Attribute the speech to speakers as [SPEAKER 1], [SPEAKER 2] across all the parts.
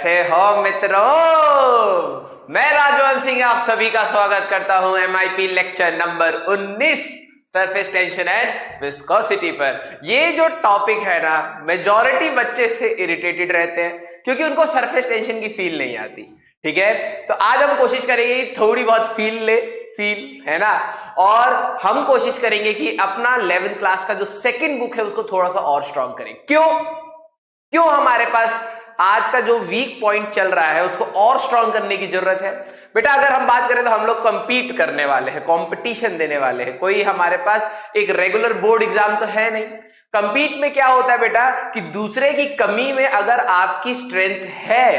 [SPEAKER 1] कैसे हो मित्रों? मैं राजवंश सिंह आप सभी का स्वागत करता हूं MIP lecture number 19 surface tension and viscosity पर। ये जो टॉपिक है ना, मेजॉरिटी बच्चे से इरिटेटेड रहते हैं क्योंकि उनको सरफेस टेंशन की फील नहीं आती। ठीक है, तो आज हम कोशिश करेंगे कि थोड़ी बहुत फील है ना, और हम कोशिश करेंगे कि अपना 11th क्लास का जो सेकंड बुक है उसको थोड़ा सा और स्ट्रॉन्ग करें। क्यों हमारे पास आज का जो वीक पॉइंट चल रहा है उसको और स्ट्रॉन्ग करने की जरूरत है। बेटा अगर हम बात करें तो हम लोग कंपीट करने वाले हैं, कंपटीशन देने वाले हैं, कोई हमारे पास एक रेगुलर बोर्ड एग्जाम तो है नहीं। कंपीट में क्या होता है बेटा कि दूसरे की कमी में अगर आपकी स्ट्रेंथ है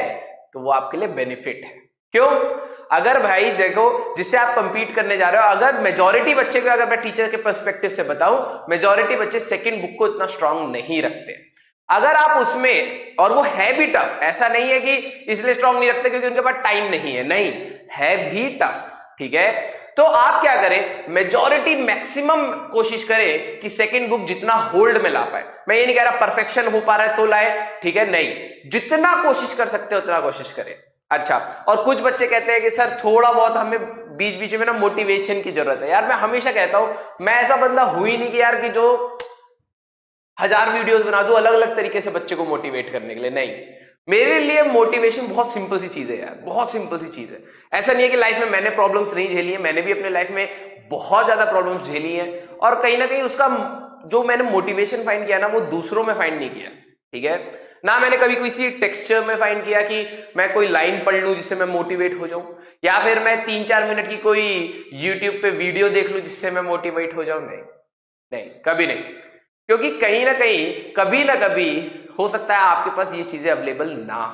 [SPEAKER 1] तो वो आपके लिए बेनिफिट है। क्यों? अगर भाई देखो, जिससे आप कंपीट करने जा रहे हो, अगर मेजॉरिटी बच्चे को, अगर मैं टीचर के पर्सपेक्टिव से बताऊं, मेजॉरिटी बच्चे सेकंड बुक को इतना स्ट्रांग नहीं रखते। अगर आप उसमें, और वो है भी टफ, ऐसा नहीं है कि इसलिए स्ट्रांग नहीं रखते क्योंकि उनके पास टाइम नहीं है, नहीं है भी टफ। ठीक है, तो आप क्या करें, मेजॉरिटी मैक्सिमम कोशिश करें कि सेकंड बुक जितना होल्ड में ला पाए। मैं ये नहीं कह रहा परफेक्शन हो पा रहा है तो लाए, ठीक है, नहीं, जितना कोशिश कर सकते हो उतना कोशिश करें। अच्छा, और कुछ बच्चे कहते हैं कि सर थोड़ा बहुत हमें बीच बीच में ना मोटिवेशन की जरूरत है। यार मैं हमेशा कहता हूं, मैं ऐसा बंदा हुई नहीं कि यार कि जो 1000 वीडियोस बना दूं अलग अलग तरीके से बच्चे को मोटिवेट करने के लिए। नहीं, मेरे लिए मोटिवेशन बहुत सिंपल सी चीज है यार, बहुत सिंपल सी चीज है। ऐसा नहीं है कि लाइफ में मैंने प्रॉब्लम्स नहीं झेली है, मैंने भी अपने लाइफ में बहुत ज्यादा प्रॉब्लम्स झेली है, और कहीं ना कहीं उसका जो मैंने मोटिवेशन फाइंड किया ना, वो दूसरों में फाइंड नहीं किया। ठीक है ना, मैंने कभी किसी टेक्सचर में फाइंड किया कि मैं कोई लाइन पढ़ लूं जिससे मैं मोटिवेट हो जाऊं, या फिर मैं 3-4 मिनट की कोई यूट्यूब पे वीडियो देख लूं जिससे मैं मोटिवेट हो जाऊं। नहीं, कभी नहीं। क्योंकि कहीं ना कहीं, कभी ना कभी हो सकता है आपके पास ये चीजें अवेलेबल ना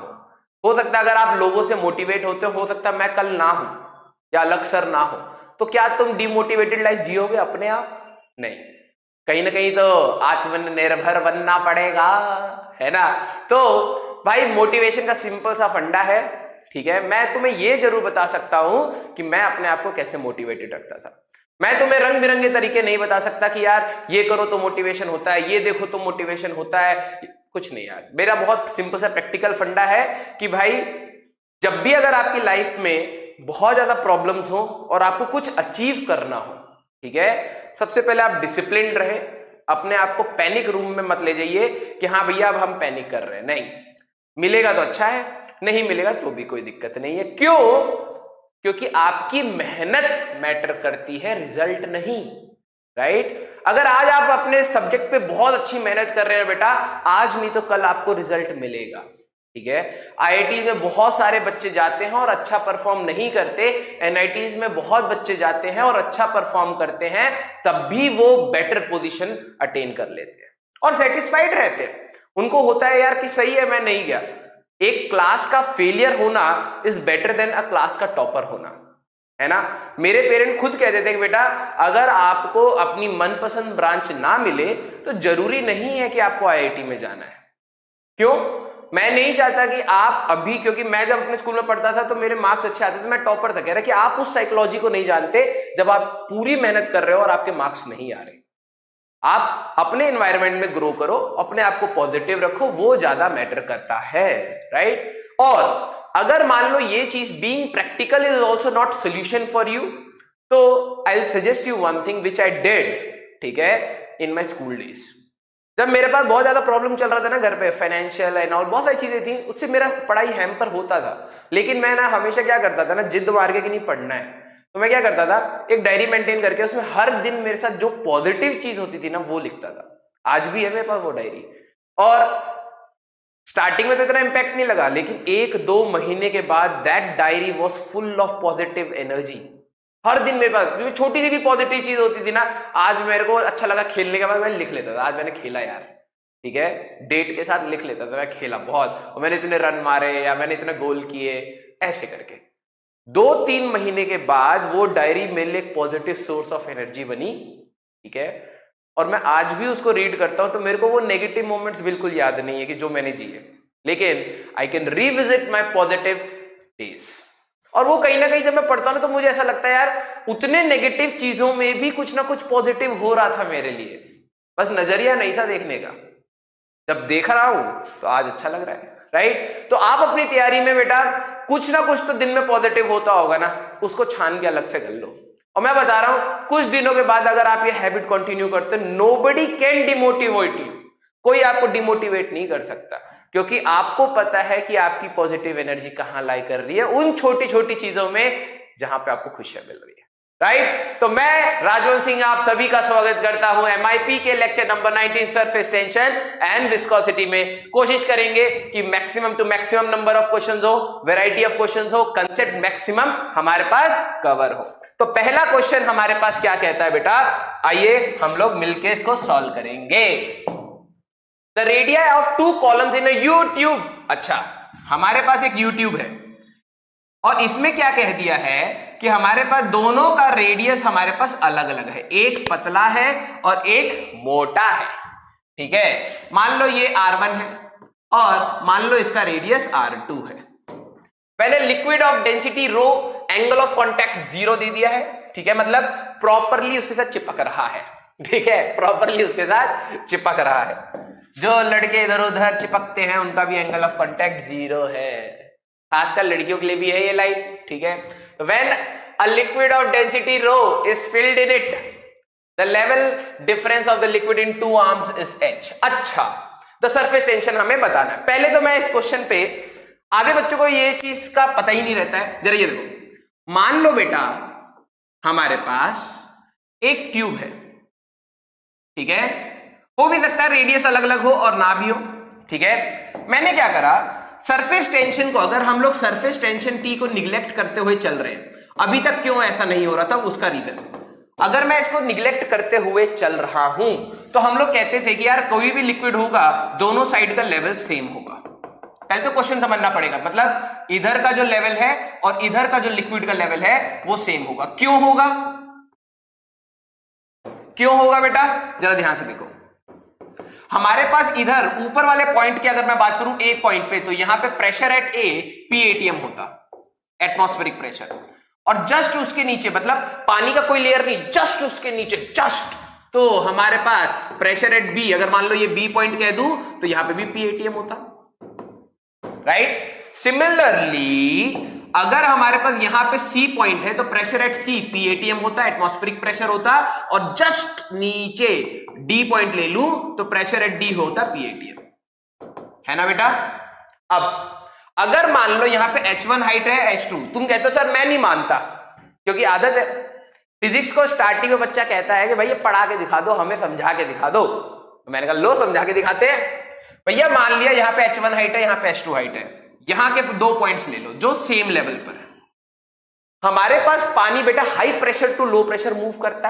[SPEAKER 1] हो सकता है अगर आप लोगों से मोटिवेट होते हो सकता है मैं कल ना हूं या अलग सर ना हो, तो क्या तुम डिमोटिवेटेड लाइफ जियोगे अपने आप? नहीं, कहीं ना कहीं तो आत्मनिर्भर बनना पड़ेगा, है ना। तो भाई मोटिवेशन का सिंपल सा फंडा है। ठीक है, मैं तुम्हें ये जरूर बता सकता हूं कि मैं अपने आप को कैसे मोटिवेटेड रखता था। मैं तुम्हें रंग बिरंगे तरीके नहीं बता सकता कि यार ये करो तो मोटिवेशन होता है, ये देखो तो मोटिवेशन होता है, कुछ नहीं यार। मेरा बहुत सिंपल सा प्रैक्टिकल फंडा है कि भाई जब भी अगर आपकी लाइफ में बहुत ज्यादा प्रॉब्लम्स हो और आपको कुछ अचीव करना हो, ठीक है, सबसे पहले आप डिसिप्लिन रहे, अपने आप को पैनिक रूम में मत ले जाइए कि हाँ भैया अब हम पैनिक कर रहे हैं। नहीं, मिलेगा तो अच्छा है, नहीं मिलेगा तो भी कोई दिक्कत नहीं है। क्यों? क्योंकि आपकी मेहनत मैटर करती है, रिजल्ट नहीं। राइट? अगर आज आप अपने सब्जेक्ट पे बहुत अच्छी मेहनत कर रहे हैं बेटा, आज नहीं तो कल आपको रिजल्ट मिलेगा। ठीक है, IIT में बहुत सारे बच्चे जाते हैं और अच्छा परफॉर्म नहीं करते, NITs में बहुत बच्चे जाते हैं और अच्छा परफॉर्म करते हैं, तब भी वो बेटर पोजीशन अटेन कर लेते हैं और सेटिस्फाइड रहते हैं। उनको होता है यार कि सही है, मैं नहीं गया। एक क्लास का फेलियर होना is better than a class का टॉपर होना, है ना। मेरे पेरेंट खुद कहते थे कि बेटा अगर आपको अपनी मनपसंद ब्रांच ना मिले तो जरूरी नहीं है कि आपको IIT में जाना है। क्यों? मैं नहीं चाहता कि आप अभी, क्योंकि मैं जब अपने स्कूल में पढ़ता था तो मेरे मार्क्स अच्छे आते थे, मैं टॉपर था। कह रहा कि आप उस साइकोलॉजी को नहीं जानते जब आप पूरी मेहनत कर रहे हो और आपके मार्क्स नहीं आ रहे। आप अपने एनवायरनमेंट में ग्रो करो, अपने आप को पॉजिटिव रखो, वो ज्यादा मैटर करता है। राइट? और अगर मान लो ये चीज being practical is also not solution for you, तो I will suggest you one thing which I did, ठीक है, इन माय स्कूल डेज। जब मेरे पास बहुत ज्यादा प्रॉब्लम चल रहा था ना घर पे, फाइनेंशियल एंड ऑल, बहुत सारी चीजें थी, उससे मेरा पढ़ाई हैम्पर होता था। लेकिन मैं ना हमेशा क्या करता था ना, जिद मार के कि नहीं पढ़ना है, तो मैं क्या करता था, एक डायरी मेंटेन करके उसमें हर दिन मेरे साथ जो पॉजिटिव चीज होती थी ना वो लिखता था। आज भी है मेरे पास वो डायरी। और स्टार्टिंग में तो इतना इंपैक्ट नहीं लगा, लेकिन 1-2 महीने के बाद that diary was full of positive energy. हर दिन मेरे पास छोटी सी भी पॉजिटिव चीज होती थी ना, आज मेरे को अच्छा लगा खेलने के बाद मैं लिख लेता था, आज मैंने खेला यार, ठीक है, डेट के साथ लिख लेता था, मैं खेला बहुत और मैंने इतने रन मारे या मैंने इतने गोल किए, ऐसे करके 2-3 महीने के बाद वो डायरी मेरे लिए एक पॉजिटिव सोर्स ऑफ एनर्जी बनी। ठीक है, और मैं आज भी उसको रीड करता हूं तो मेरे को वो नेगेटिव मोमेंट्स बिल्कुल याद नहीं है कि जो मैंने जिए, लेकिन I can revisit my positive days. और वो कहीं ना कहीं जब मैं पढ़ता हूं ना तो मुझे ऐसा लगता है यार उतने नेगेटिव चीजों में भी कुछ ना कुछ पॉजिटिव हो रहा था मेरे लिए, बस नजरिया नहीं था देखने का। जब देख रहा हूं तो आज अच्छा लग रहा है, राइट। तो आप अपनी तैयारी में बेटा कुछ ना कुछ तो दिन में पॉजिटिव होता होगा ना, उसको छान के अलग से कर लो। और मैं बता रहा हूं कुछ दिनों के बाद अगर आप ये हैबिट कंटिन्यू करते, नोबडी कैन डिमोटिवेट यू, कोई आपको डिमोटिवेट नहीं कर सकता, क्योंकि आपको पता है कि आपकी पॉजिटिव एनर्जी कहां लाई कर रही है, उन छोटी छोटी चीजों में जहां पे आपको खुशियां मिल रही है, राइट। तो मैं राजवंश सिंह आप सभी का स्वागत करता हूं एमआईपी के lecture number 19 surface tension and viscosity में। कोशिश करेंगे कि maximum to maximum number of questions हो, वैरायटी ऑफ क्वेश्चंस हो, कंसेप्ट मैक्सिमम हमारे पास कवर हो। तो पहला क्वेश्चन हमारे पास क्या कहता है बेटा, आइए हम लोग मिलकर इसको सॉल्व करेंगे। The radii of two columns in a you tube. अच्छा, हमारे पास एक यू ट्यूब है और इसमें क्या कह दिया है कि हमारे पास दोनों का रेडियस हमारे पास अलग अलग है, एक पतला है और एक मोटा है, ठीक है। मान लो ये R1 है और मान लो इसका रेडियस R2 है। पहले liquid of density rho angle of contact 0 दे दिया है, ठीक है, मतलब प्रॉपरली उसके साथ चिपक रहा है, ठीक है, प्रॉपरली उसके साथ चिपक रहा है। जो लड़के इधर उधर चिपकते हैं उनका भी एंगल ऑफ कांटेक्ट 0 है, खासकर लड़कियों के लिए भी है ये लाइन, ठीक है। When a liquid of density rho is filled in it, the level difference of the liquid in two arms is h। अच्छा, the surface tension हमें बताना है। पहले तो मैं इस क्वेश्चन पे, आधे बच्चों को ये चीज का पता ही नहीं रहता है, जरा ये देखो। मान लो बेटा हमारे पास एक ट्यूब है, ठीक है, हो भी सकता है रेडियस अलग अलग हो और ना भी हो, ठीक है। मैंने क्या करा, सरफेस टेंशन को, अगर हम लोग सरफेस टेंशन T को निग्लेक्ट करते हुए चल रहे हैं, अभी तक क्यों ऐसा नहीं हो रहा था उसका रीजन, अगर मैं इसको निग्लेक्ट करते हुए चल रहा हूं तो हम लोग कहते थे कि यार कोई भी लिक्विड होगा दोनों साइड का लेवल सेम होगा। पहले तो क्वेश्चन समझना पड़ेगा, मतलब इधर का जो लेवल है और इधर का जो लिक्विड का लेवल है वो सेम होगा। क्यों होगा, क्यों होगा बेटा, जरा ध्यान से देखो। हमारे पास इधर ऊपर वाले पॉइंट की अगर मैं बात करूं एक पॉइंट पे, तो यहां पे प्रेशर एट ए PATM होता, एटमॉस्फेरिक प्रेशर, और जस्ट उसके नीचे, मतलब पानी का कोई लेयर नहीं, जस्ट उसके नीचे, जस्ट, तो हमारे पास प्रेशर एट बी, अगर मान लो ये बी पॉइंट कह दूं तो यहां पे भी PATM होता, राइट। सिमिलरली अगर हमारे पास यहां पे सी पॉइंट है तो प्रेशर एट सी PATM होता, एटमॉस्फेरिक प्रेशर होता, और जस्ट नीचे डी पॉइंट ले लूं तो प्रेशर एट डी होता PATM, है ना बेटा। अब अगर मान लो यहां पे H1 हाइट है, H2, तुम कहते हो सर मैं नहीं मानता, क्योंकि आदत है फिजिक्स को, स्टार्टिंग में बच्चा कहता है कि भाई ये पढ़ा के दिखा दो, हमें समझा के दिखा दो, तो मैंने कहा लो समझा के दिखाते हैं। भैया मान लिया यहां पे H1 हाइट है, यहां पे H2 हाइट है, यहां के दो पॉइंट्स ले लो जो सेम लेवल पर है। हमारे पास पानी बेटा high pressure to low pressure move करता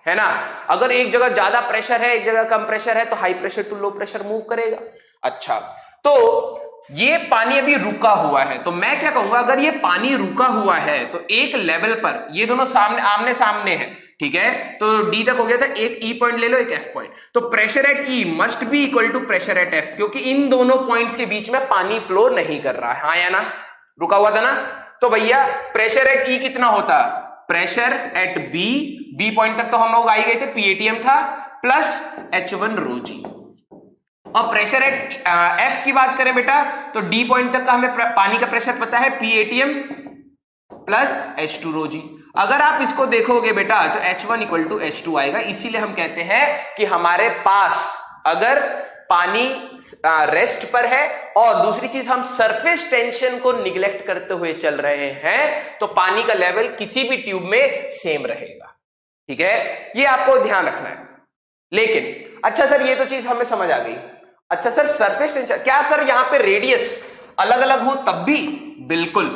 [SPEAKER 1] है ना, अगर एक जगह ज्यादा प्रेशर है एक जगह कम प्रेशर है तो high pressure to low pressure move करेगा। अच्छा, तो ये पानी अभी रुका हुआ है, तो मैं क्या कहूंगा, अगर ये पानी रुका हुआ है तो एक लेवल पर ये दोनों सामने आमने सामने है, ठीक है, तो डी तक हो गया था, एक ई पॉइंट ले लो एक एफ पॉइंट, तो pressure at E must be equal to pressure at F, क्योंकि इन दोनों पॉइंट्स के बीच में पानी फ्लो नहीं कर रहा है, हाँ या ना, रुका हुआ था ना। तो भैया प्रेशर एट ई कितना होता, प्रेशर एट बी पॉइंट तक तो हम लोग आ ही गए थे, PATM था, प्लस H1 रो जी, और प्रेशर एट एफ की बात करें बेटा तो डी पॉइंट तक का हमें पानी का प्रेशर पता है, PATM प्लस H2 रो जी। अगर आप इसको देखोगे बेटा तो H1 इक्वल टू H2 आएगा, इसीलिए हम कहते हैं कि हमारे पास अगर पानी रेस्ट पर है और दूसरी चीज हम सरफेस टेंशन को निग्लेक्ट करते हुए चल रहे हैं तो पानी का लेवल किसी भी ट्यूब में सेम रहेगा, ठीक है, ये आपको ध्यान रखना है। लेकिन अच्छा सर ये तो चीज हमें समझ आ गई, अच्छा सर सरफेस टेंशन, क्या सर यहां पे रेडियस अलग अलग हो तब भी, बिल्कुल,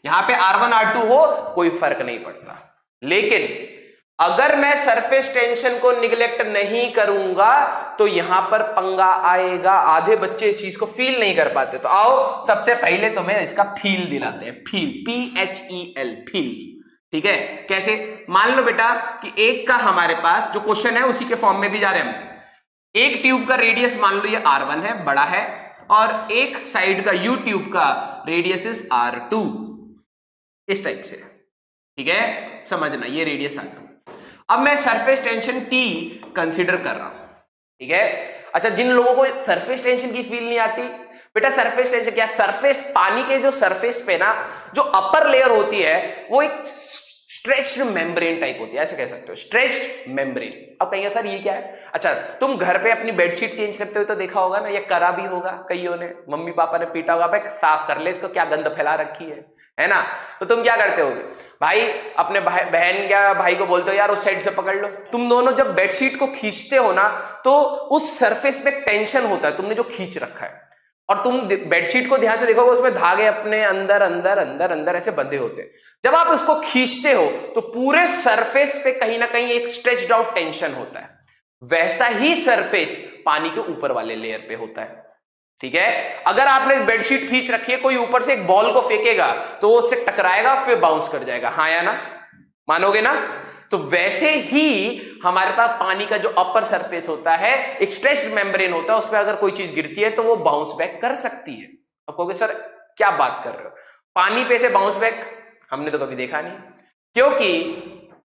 [SPEAKER 1] यहां पे R1 R2 हो कोई फर्क नहीं पड़ता, लेकिन अगर मैं सरफेस टेंशन को निगलेक्ट नहीं करूंगा तो यहां पर पंगा आएगा। आधे बच्चे इस चीज को फील नहीं कर पाते, तो आओ सबसे पहले तुम्हें इसका फील दिलाते हैं, फील, PHEL, फील, ठीक है। कैसे, मान लो बेटा कि एक का हमारे पास जो क्वेश्चन है उसी के फॉर्म में भी जा रहे हैं हम, एक ट्यूब का रेडियस मान लो ये R1 है, बड़ा है, और एक साइड का U ट्यूब का रेडियस इज R2, इस टाइप से, ठीक है, समझना ये रेडियस आ गया। अब मैं सरफेस टेंशन T कंसीडर कर रहा हूं, ठीक है। अच्छा, जिन लोगों को सरफेस टेंशन की फील नहीं आती बेटा सरफेस टेंशन क्या? सरफेस, पानी के जो सरफेस पे ना जो अपर लेयर होती है वो एक स्ट्रेच्ड मेम्ब्रेन टाइप होती है, ऐसे कह सकते हो, स्ट्रेच्ड मेम्ब्रेन। अब कहेंगे सर ये क्या है? अच्छा, तुम घर पे अपनी बेडशीट चेंज करते हो तो देखा होगा ना, ये करा भी होगा कईयों ने, मम्मी पापा ने पीटा होगा, भाई साफ कर ले इसको, क्या गंद फैला रखी है ना? तो तुम क्या करते होगे भाई, अपने बहन या भाई को बोलते हो यार उस साइड से पकड़ लो। तुम दोनों जब बेडशीट को खींचते हो ना तो उस सरफेस पे टेंशन होता है, तुमने जो खींच रखा है, और तुम बेडशीट को ध्यान से देखोगे उसमें धागे अपने अंदर अंदर अंदर अंदर ऐसे बंधे होते हैं। जब आप उसको खींचते हो तो पूरे सरफेस पे कहीं ना कहीं एक स्ट्रेच्ड आउट टेंशन होता है। वैसा ही सरफेस पानी के ऊपर वाले लेयर पे होता है, ठीक है? अगर आपने बेडशीट खींच रखी है, कोई ऊपर से एक बॉल को फेंकेगा तो वो उससे टकराएगा, फिर बाउंस कर जाएगा, हाँ या ना? मानोगे ना? तो वैसे ही हमारे पास पानी का जो अपर सरफेस होता है, एक स्ट्रेच्ड मेम्ब्रेन होता है, उस पर अगर कोई चीज गिरती है तो वो बाउंस बैक कर सकती है। अब कहोगे सर क्या बात कर रहे हो, पानी पे से बाउंस बैक हमने तो कभी देखा नहीं,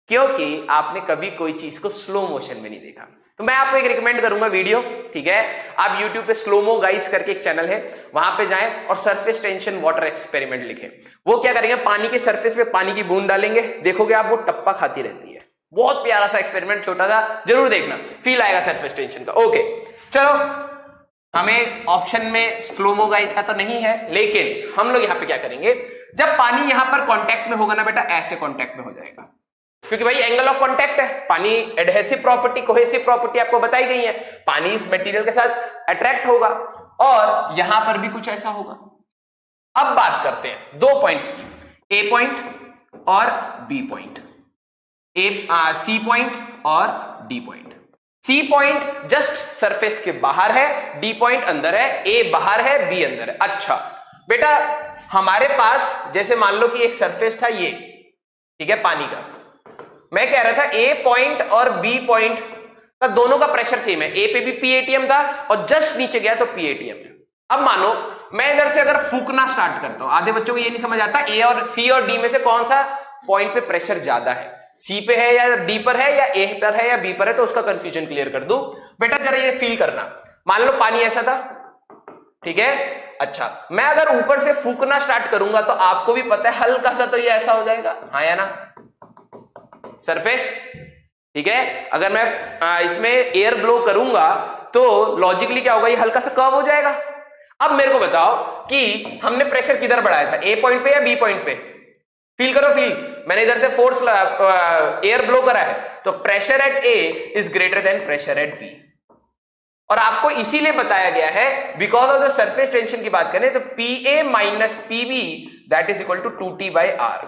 [SPEAKER 1] क्योंकि आपने कभी कोई चीज को स्लो मोशन में नहीं देखा। तो मैं आपको एक रिकमेंड करूंगा वीडियो, ठीक है? आप YouTube पे स्लोमो गाइस करके एक चैनल है, वहां पे जाएं और सरफेस टेंशन वाटर एक्सपेरिमेंट लिखें। वो क्या करेंगे, पानी के सरफेस पे पानी की बूंद डालेंगे, देखोगे आप वो टप्पा खाती रहती है। बहुत प्यारा सा एक्सपेरिमेंट, छोटा सा, जरूर देखना, फील आएगा सरफेस टेंशन का। ओके चलो, हमें ऑप्शन में स्लोमो गाइस का तो नहीं है, लेकिन हम लोग यहां पे क्या करेंगे, जब पानी यहां पर कांटेक्ट में होगा ना बेटा, ऐसे कांटेक्ट में हो जाएगा, क्योंकि भाई एंगल ऑफ कांटेक्ट है। पानी एडहेसिव प्रॉपर्टी, कोहेसिव प्रॉपर्टी आपको बताई गई है, पानी इस मटेरियल के साथ अट्रैक्ट होगा, और यहां पर भी कुछ ऐसा होगा। अब बात करते हैं दो पॉइंट्स की, ए पॉइंट और बी पॉइंट, सी पॉइंट और D point. C point just surface के बाहर है, डी पॉइंट अंदर है, ए बाहर है, बी अंदर है। अच्छा बेटा, हमारे पास जैसे मान लो कि एक सरफेस था ये, ठीक है, पानी का। मैं कह रहा था ए पॉइंट और बी पॉइंट का दोनों का प्रेशर सेम है, ए पे भी पीएटीएम था और जस्ट नीचे गया तो पीएटीएम है। अब मानो मैं इधर से अगर फूकना स्टार्ट करता हूं, आधे बच्चों को ये नहीं समझ आता ए और सी और डी में से कौन सा पॉइंट पे प्रेशर ज्यादा है, सी पे है या डी पर है या ए पर है या बी पर है, तो उसका कंफ्यूजन क्लियर कर दूं। बेटा जरा ये फील करना, मान लो पानी ऐसा था, ठीक है? अच्छा, मैं अगर ऊपर से फूकना स्टार्ट करूंगा तो आपको भी पता है हल्का सा तो ये ऐसा हो जाएगा, हाँ या ना? सरफेस, ठीक है? अगर मैं इसमें एयर ब्लो करूंगा तो लॉजिकली क्या होगा, ये हल्का सा कर्व हो जाएगा। अब मेरे को बताओ कि हमने प्रेशर किधर बढ़ाया था, ए पॉइंट पे या बी पॉइंट पे? फील करो, फील। मैंने इधर से फोर्स एयर ब्लो करा है, तो pressure at A is greater than pressure at B, और आपको इसीलिए बताया गया है because of the surface tension की बात करें तो PA minus PB that is equal to 2t/r।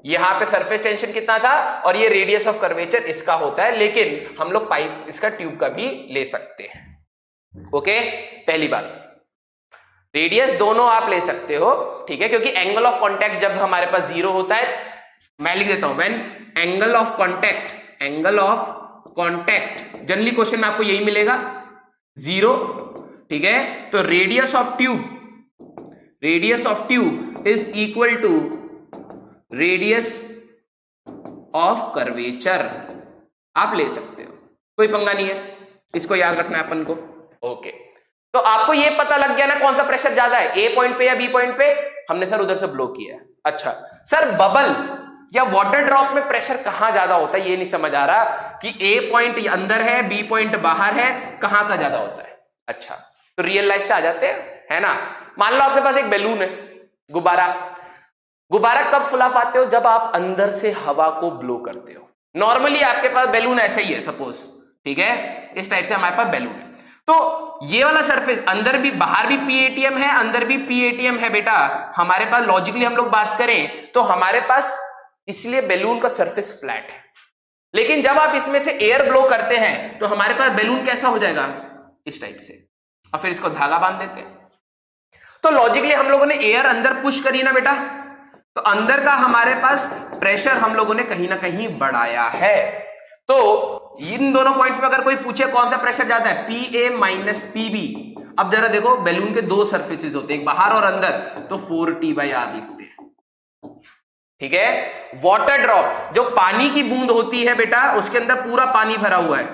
[SPEAKER 1] यहां पे सरफेस टेंशन कितना था और ये रेडियस ऑफ कर्वेचर इसका होता है, लेकिन हम लोग पाइप इसका ट्यूब का भी ले सकते हैं। ओके, पहली बात, रेडियस दोनों आप ले सकते हो, ठीक है? क्योंकि एंगल ऑफ कांटेक्ट जब हमारे पास जीरो होता है, मैं लिख देता हूं, when angle of contact generally question में आपको यही मिलेगा, जीरो, ठीक है? तो radius of tube is equal to radius of curvature. आप ले सकते हो, कोई पंगा नहीं है, इसको याद रखना है अपन को। ओके, तो आपको ये पता लग गया ना कौन सा प्रेशर ज्यादा है, ए पॉइंट पे या बी पॉइंट पे? हमने सर उधर से ब्लो किया है। अच्छा सर, बबल या वाटर ड्रॉप में प्रेशर कहां ज्यादा होता है, ये नहीं समझ आ रहा कि ए पॉइंट अंदर है, बी पॉइंट बाहर है, कहां का ज्यादा होता है? अच्छा, तो रियल लाइफ से आ जाते हैं, है ना? मान लो आपके पास एक बैलून है, गुब्बारा कब फुला पाते हो? जब आप अंदर से हवा को ब्लो करते हो। नॉर्मली आपके पास बैलून ऐसा ही है, सपोज, ठीक है? इस टाइप से हमारे पास बैलून है, तो ये वाला सरफेस अंदर भी बाहर भी पीएटीएम है, अंदर भी पीएटीएम है। बेटा हमारे पास लॉजिकली हम लोग बात करें तो हमारे पास इसलिए बैलून का सरफेस फ्लैट है, लेकिन जब आप इसमें से एयर ब्लो करते हैं तो हमारे पास बैलून कैसा हो जाएगा, इस टाइप से, और फिर इसको धागा बांध देते हैं। तो लॉजिकली हम लोगों ने एयर अंदर पुश करी ना बेटा, तो अंदर का हमारे पास प्रेशर हम लोगों ने कहीं ना कहीं बढ़ाया है। तो इन दोनों पॉइंट्स में अगर कोई पूछे कौन सा प्रेशर ज्यादा है, पी ए माइनस पीबी। अब जरा देखो, बैलून के दो सरफेसेस होते हैं, बाहर और अंदर, तो 4t/r लिखते हैं, ठीक है? वाटर ड्रॉप, जो पानी की बूंद होती है बेटा, उसके अंदर पूरा पानी भरा हुआ है,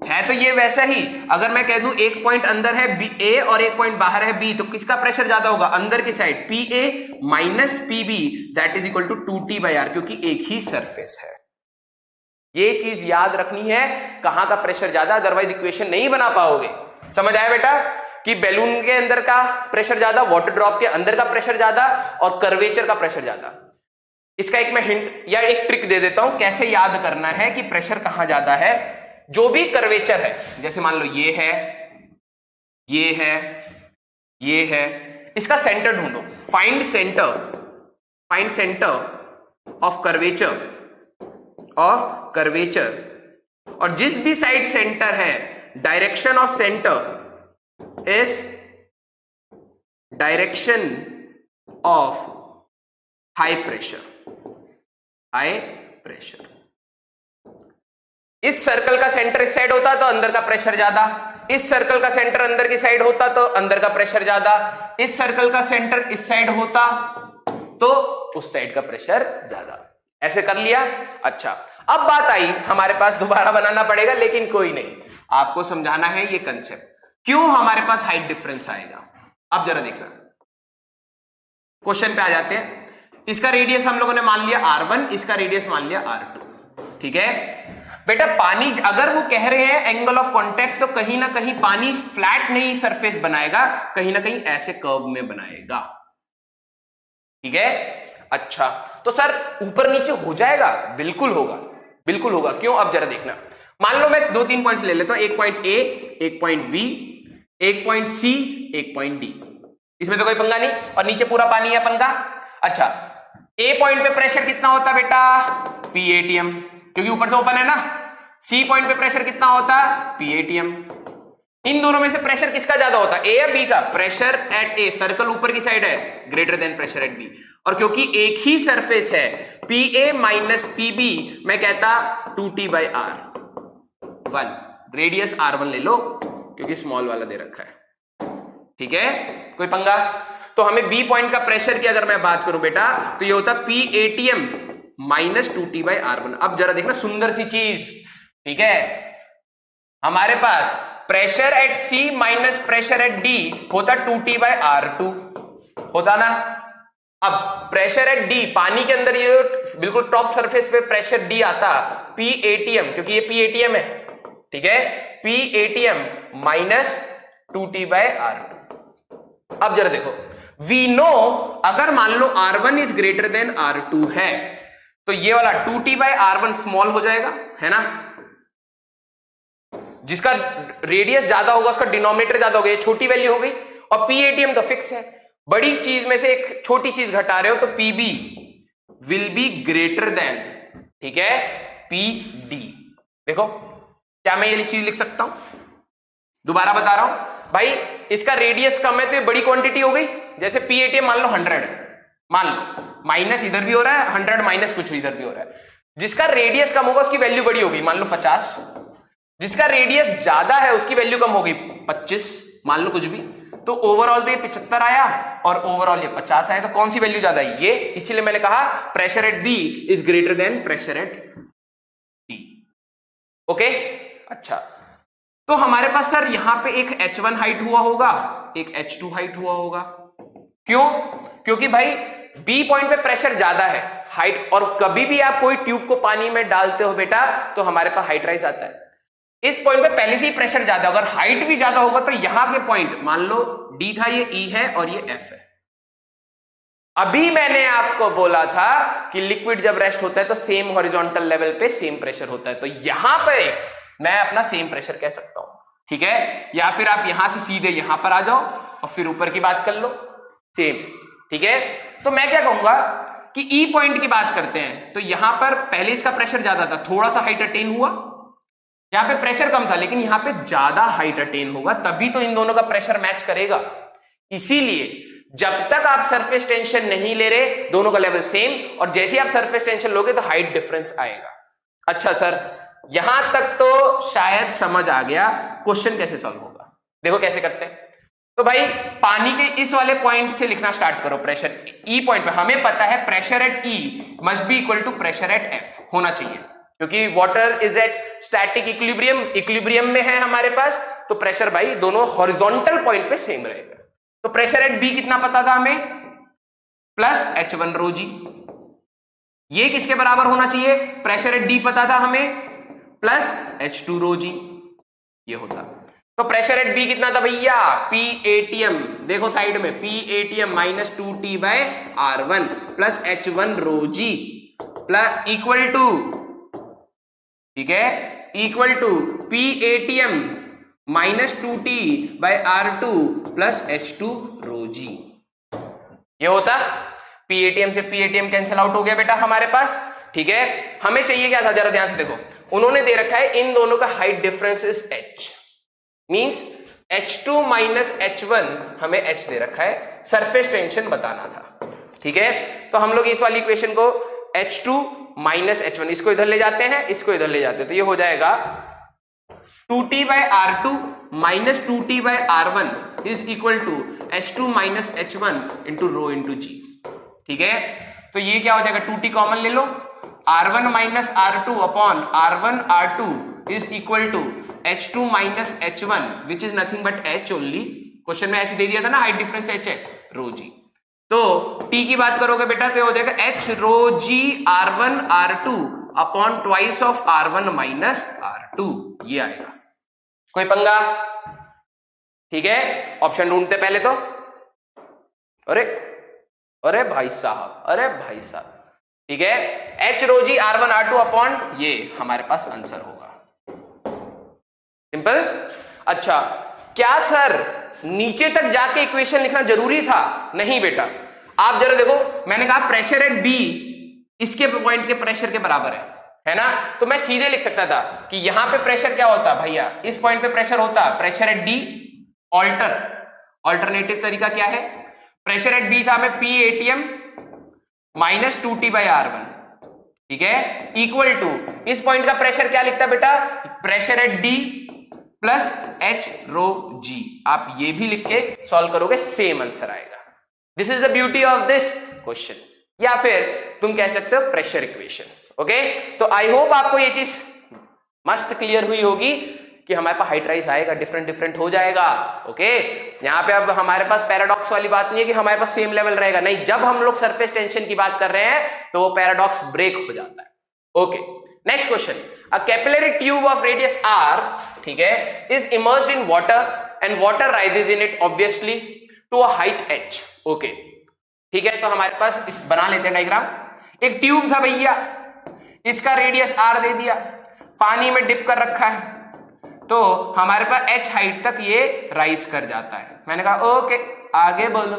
[SPEAKER 1] है तो ये वैसा ही। अगर मैं कह दूं एक पॉइंट अंदर है ए और एक पॉइंट बाहर है बी, तो किसका प्रेशर ज्यादा होगा? अंदर की side, P A minus P B that is equal to 2T/R, क्योंकि एक ही सरफेस है। ये चीज याद रखनी है, कहां का प्रेशर ज्यादा, अदरवाइज इक्वेशन नहीं बना पाओगे। समझ आया बेटा कि बैलून के अंदर का प्रेशर ज्यादा, वाटर ड्रॉप के अंदर का प्रेशर ज्यादा और कर्वेचर का प्रेशर ज्यादा। इसका एक मैं हिंट या एक ट्रिक दे देता हूं कैसे याद करना है कि प्रेशर कहां ज्यादा है। जो भी कर्वेचर है, जैसे मान लो ये है, ये है, ये है, इसका सेंटर ढूंढो। फाइंड सेंटर ऑफ कर्वेचर, और जिस भी साइड सेंटर है, direction of centre is direction of high pressure. इस सर्कल का सेंटर इस साइड होता तो अंदर का प्रेशर ज्यादा, इस सर्कल का सेंटर अंदर की साइड होता तो अंदर का प्रेशर ज्यादा, इस सर्कल का सेंटर इस साइड होता तो उस साइड का प्रेशर ज्यादा। ऐसे कर लिया। अच्छा, अब बात आई, हमारे पास दोबारा बनाना पड़ेगा, लेकिन कोई नहीं, आपको समझाना है ये कंसेप्ट, क्यों हमारे पास हाइट डिफरेंस आएगा। अब जरा देखना, क्वेश्चन पे आ जाते हैं। इसका रेडियस हम लोगों ने मान लिया R1, इसका रेडियस मान लिया R2। ठीक है बेटा, पानी अगर वो कह रहे हैं एंगल ऑफ कांटेक्ट, तो कहीं ना कहीं पानी फ्लैट नहीं सरफेस बनाएगा, कहीं ना कहीं ऐसे कर्व में बनाएगा। ठीक है, अच्छा तो सर ऊपर नीचे हो जाएगा? बिल्कुल होगा, बिल्कुल होगा। क्यों? अब जरा देखना, मान लो मैं 2-3 पॉइंट्स ले लेता हूं, एक पॉइंट ए, एक पॉइंट बी, एक पॉइंट सी, एक पॉइंट डी। इसमें तो कोई पंगा नहीं, और नीचे पूरा पानी है अपन का। अच्छा, ए पॉइंट पे प्रेशर कितना होता बेटा? PATM, क्योंकि ऊपर से ओपन है ना। सी पॉइंट पे प्रेशर कितना होता? PATM। इन दोनों में से प्रेशर किसका ज्यादा होता है, ए या बी का? प्रेशर एट ए, सर्कल ऊपर की साइड है, greater than pressure at B. और क्योंकि एक ही सरफेस है, PA माइनस PB, मैं कहता 2T/R 1, रेडियस R1 ले लो क्योंकि स्मॉल वाला दे रखा है। ठीक है, कोई पंगा? तो हमें बी पॉइंट का प्रेशर की अगर मैं बात करूं बेटा, तो ये होता PATM माइनस 2T/R1। अब जरा देखना सुंदर सी चीज। ठीक है, हमारे पास pressure at C minus pressure at D होता 2T/R2 होता ना। अब प्रेशर एट D, पानी के अंदर ये बिल्कुल टॉप सरफेस पे प्रेशर D आता, PATM, क्योंकि ये PATM है। ठीक है, PATM माइनस 2T/R2। अब जरा देखो, वी नो अगर मान लो R1 is greater then R2 है, तो ये वाला 2T/R1 स्मॉल हो जाएगा, है ना। जिसका रेडियस ज्यादा होगा उसका डिनोमिनेटर ज्यादा होगा, ये छोटी वैल्यू हो गई। और PATM तो फिक्स है, बड़ी चीज में से एक छोटी चीज घटा रहे हो, तो PB will be greater then, ठीक है, PD। देखो क्या मैं ये चीज लिख सकता हूं? दोबारा बता रहा हूं भाई, इसका रेडियस कम है तो ये बड़ी क्वांटिटी हो गई। जैसे PATM मान लो 100 है, मान लो माइनस इधर भी हो रहा है, 100 माइनस कुछ भी इधर भी हो रहा है। जिसका रेडियस कम होगा उसकी वैल्यू बड़ी होगी, मान लो 50। जिसका रेडियस ज्यादा है उसकी वैल्यू कम होगी, 25, मान लो कुछ भी। तो ओवरऑल तो ये 75 आया और ओवरऑल ये 50 आया, तो कौन सी वैल्यू ज्यादा है? ये। इसीलिए मैंने कहा pressure at B is greater than pressure at D। Okay, अच्छा तो हमारे पास सर यहां पे एक H1 हाइट हुआ होगा, एक H2 हाइट हुआ होगा। क्यों? क्योंकि भाई B पॉइंट पे प्रेशर ज्यादा है, हाइट, और कभी भी आप कोई ट्यूब को पानी में डालते हो बेटा तो हमारे पास हाइट राइज आता है। इस पॉइंट पे पहले से ही प्रेशर ज्यादा, अगर हाइट भी ज्यादा होगा तो यहां के पॉइंट, मान लो D था, ये E है और ये F है। अभी मैंने आपको बोला था कि लिक्विड जब रेस्ट होता है तो सेम हॉरिजॉन्टल लेवल पे सेम प्रेशर होता है, तो यहां पे मैं अपना सेम प्रेशर कह सकता हूं। ठीक है, या फिर आप यहां से सीधे यहां पर आ जाओ और फिर ऊपर की बात कर लो, सेम। ठीक है, तो मैं क्या कहूंगा कि E पॉइंट की बात करते हैं, तो यहां पर पहले इसका प्रेशर ज्यादा था, थोड़ा सा हाइट अटेन हुआ, यहां पे प्रेशर कम था लेकिन यहां पे ज्यादा हाइट अटेन होगा, तभी तो इन दोनों का प्रेशर मैच करेगा। इसीलिए जब तक आप सरफेस टेंशन नहीं ले रहे, दोनों का लेवल सेम, और जैसे ही आप सरफेस टेंशन लोगे तो हाइट डिफरेंस आएगा। अच्छा सर, यहां तक तो शायद समझ आ गया, क्वेश्चन कैसे सॉल्व होगा। देखो कैसे करते हैं। तो भाई पानी के इस वाले पॉइंट से लिखना स्टार्ट करो, प्रेशर E पॉइंट पे हमें पता है pressure at E must be equal to pressure at F होना चाहिए। क्योंकि water is at static equilibrium, equilibrium में है हमारे पास, तो प्रेशर भाई दोनों हॉरिजॉन्टल पॉइंट पे सेम रहेगा। तो प्रेशर एट बी कितना पता था हमें, प्लस H1 रो जी। ये किसके बराबर होना चाहिए, प्रेशर एट डी पता था हमें, प्लस H2 रो जी, ये होता। तो प्रेशर एट बी कितना था भैया, PATM, देखो साइड में PATM minus 2T by R1 plus H1 rho g plus equal to, ठीक है, equal to PATM minus 2T by R2 plus H2 rho g. ये होता, PATM से PATM कैंसिल आउट हो गया बेटा हमारे पास, ठीक है। हमें चाहिए क्या था, जरा ध्यान से देखो, उन्होंने दे रखा है इन दोनों का height difference is H, means H2 minus H1 हमें H दे रखा है, सरफेस टेंशन बताना था, ठीक है। तो हम लोग इस वाली इक्वेशन को H2 माइनस H1, इसको इधर ले जाते हैं, इसको इधर ले जाते हैं, तो ये हो जाएगा 2T by R2 minus 2T by R1 is equal to H2 minus H1 into rho into G, ठीक है। तो ये क्या हो जाएगा, 2T कॉमन ले लो, R1 minus R2 upon R1 R2 is equal to H2 minus H1 which is nothing but H only, question में H दे दिया था ना, हाइट डिफरेंस H है, रो जी। तो T की बात करोगे बेटा तो हो जाएगा H rho g R1 R2 upon twice of R1 minus R2, ये आएगा। कोई पंगा, ठीक है। ऑप्शन ढूंढते पहले तो, अरे अरे भाई साहब, अरे भाई साहब, ठीक है, H rho g R1 R2 upon, ये हमारे पास आंसर होगा, सिंपल। अच्छा, क्या सर नीचे तक जाके इक्वेशन लिखना जरूरी था, नहीं बेटा। आप जरा देखो, मैंने कहा प्रेशर एट बी इसके पॉइंट के प्रेशर के बराबर है ना, तो मैं सीधे लिख सकता था कि यहां पे प्रेशर क्या होता भैया, इस पॉइंट पे प्रेशर होता प्रेशर एट डी, ऑल्टरनेटिव तरीका क्या है, प्रेशर एट बी था हमें PATM minus 2T by R1, ठीक है, इक्वल टू इस पॉइंट का प्रेशर क्या लिखता बेटा, pressure at D plus H rho जी। आप ये भी लिख के सॉल्व करोगे, सेम आंसर आएगा। This is the beauty of this question, या फिर तुम कह सकते हो प्रेशर इक्वेशन, ओके। तो आई होप आपको ये चीज मस्त क्लियर हुई होगी कि हमारे पास हाइट राइज आएगा, डिफरेंट डिफरेंट हो जाएगा, ओके। यहां पे अब हमारे पास पैराडॉक्स वाली बात नहीं है कि हमारे पास सेम लेवल रहेगा, नहीं, जब हम लोग सरफेस टेंशन की बात कर रहे हैं तो वो पैराडॉक्स ब्रेक हो जाता है, okay. Next question, a capillary tube of radius R, ठीक है, is immersed in water and water rises in it obviously to a height H, okay, ठीक है। तो हमारे पास इस बना लेते हैं डायग्राम। एक ट्यूब था भैया, इसका रेडियस R दे दिया, पानी में डिप कर रखा है, तो हमारे पास H हाइट तक ये राइज कर जाता है। मैंने कहा ओके, आगे बोलो।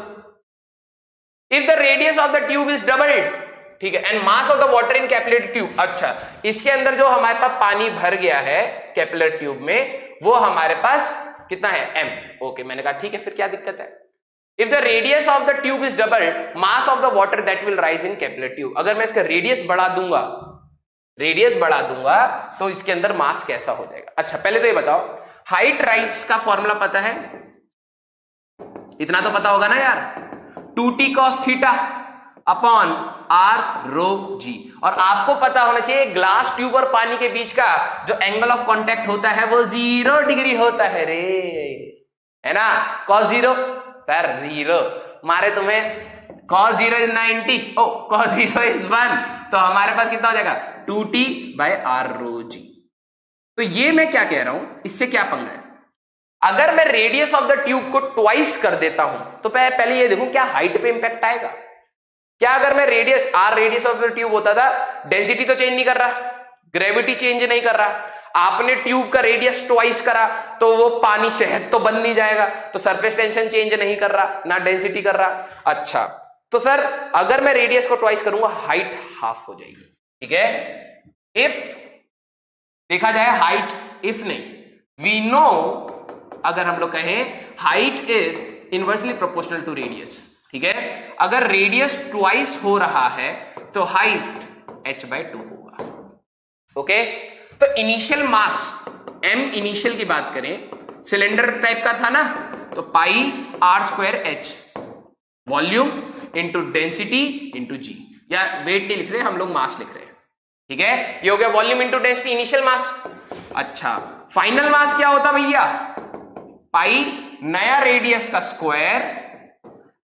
[SPEAKER 1] If the radius of the tube is doubled, ठीक है, and mass of the water in capillary tube, अच्छा, इसके अंदर जो हमारे पास पानी भर गया है कैपिलरी ट्यूब में, वो हमारे पास कितना है, M, ओके। मैंने कहा ठीक है, फिर क्या दिक्कत है। If the radius of the tube is doubled, mass of the water that will rise in capillary tube, अगर मैं इसका रेडियस बढ़ा दूंगा, तो इसके अंदर मास कैसा हो जाएगा। अच्छा, पहले तो ये बताओ, हाइट राइज का फॉर्मूला पता है, इतना तो पता होगा ना यार, 2T cos theta upon R रो जी। और आपको पता होना चाहिए ग्लास ट्यूब और पानी के बीच का जो एंगल ऑफ कांटेक्ट होता है वो 0 डिग्री होता है रे, है ना। cos 0 सर 0 मारे तुम्हें, cos 0 is 90, oh cos 0 is 1, तो हमारे पास कितना हो जाएगा 2T बाय R रो जी। तो ये मैं क्या कह रहा हूं, इससे क्या पंगा है, अगर मैं रेडियस ऑफ द ट्यूब को ट्वाइस कर देता हूं तो पहले ये देखूं क्या हाइट पे इंपैक्ट आएगा क्या। अगर मैं रेडियस ऑफ द ट्यूब होता था, डेंसिटी तो चेंज नहीं कर रहा, ग्रेविटी चेंज नहीं कर रहा, आपने ट्यूब का रेडियस ट्वाइस करा तो वो पानी शहद तो बन नहीं जाएगा, तो सरफेस टेंशन चेंज नहीं कर रहा, ना डेंसिटी कर रहा। अच्छा, तो सर अगर मैं रेडियस को ट्वाइस करूंगा हाइट हाफ हो जाएगी, ठीक है। इफ देखा जाए हाइट, इफ नहीं, वी नो, अगर हम लोग कहें height is inversely proportional to radius, ठीक है, अगर रेडियस ट्वाइस हो रहा है तो हाइट h/2 होगा, ओके। तो इनिशियल मास m, इनिशियल की बात करें, सिलेंडर टाइप का था ना, तो pi r²h, volume into density into G, या वेट नहीं लिख रहे हम लोग, मास लिख रहे हैं, ठीक है, ये हो गया volume into density, initial mass. अच्छा, फाइनल मास क्या होता भैया, पाई नया रेडियस का square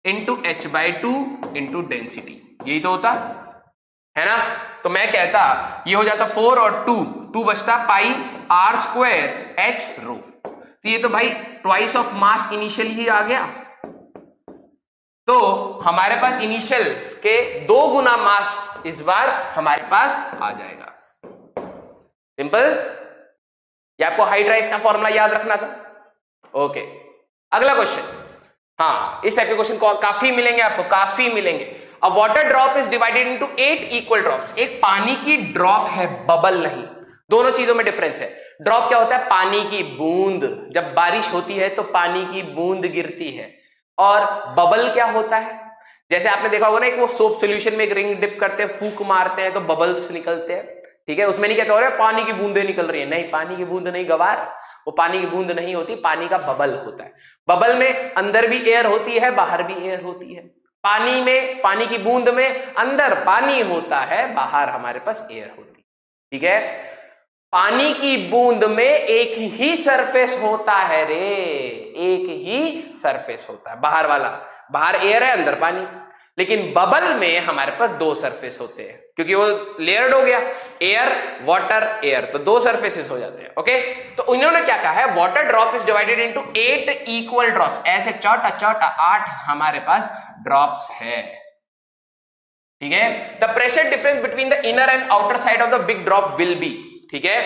[SPEAKER 1] into h/2 into density, यही तो होता है ना। तो मैं कहता ये हो जाता 4 और 2 बचता पाई r स्क्वायर h रो। तो ये तो भाई ट्वाइस ऑफ मास इनिशियल ही आ गया। तो हमारे पास इनिशियल के 2 गुना मास इस बार हमारे पास आ जाएगा। सिंपल। ये आपको हाइट राइज का फॉर्मूला याद रखना था। ओके, अगला क्वेश्चन। हाँ, इस टाइप के क्वेश्चन काफी मिलेंगे आपको, काफी मिलेंगे। अ water drop is divided into 8 equal drops. एक पानी की ड्रॉप है, बबल नहीं। दोनों चीजों में डिफरेंस है। ड्रॉप क्या होता है, पानी की बूंद। जब बारिश होती है तो पानी की बूंद गिरती है। और बबल क्या होता है, जैसे आपने देखा होगा ना, एक वो सोप सॉल्यूशन में एक रिंग डिप करते हैं, फूंक मारते हैं तो बबल्स निकलते हैं। ठीक है, उसमें नहीं कहते हो रहे पानी की बूंदें निकल रही है, नहीं, पानी की बूंद नहीं गवार, वो पानी की बूंद नहीं होती, पानी का बबल होता है। बबल में अंदर भी एयर होती है, बाहर भी एयर होती है। पानी में, पानी की बूंद में अंदर पानी होता है, बाहर हमारे पास एयर होती है। ठीक है, पानी की बूंद में एक ही सरफेस होता है रे, एक ही सरफेस होता है, बाहर वाला, बाहर एयर है, अंदर पानी। लेकिन बबल में हमारे पास 2 सरफेस होते हैं, क्योंकि वो लेयर्ड हो गया, एयर वाटर एयर, तो 2 सरफेसेस हो जाते हैं। ओके, तो उन्होंने क्या कहा है, water drop is divided into 8 equal drops. ऐसे चौटा 8 हमारे पास ड्रॉप्स है। ठीक है, the pressure difference between the inner and outer side of the big drop will be. ठीक है,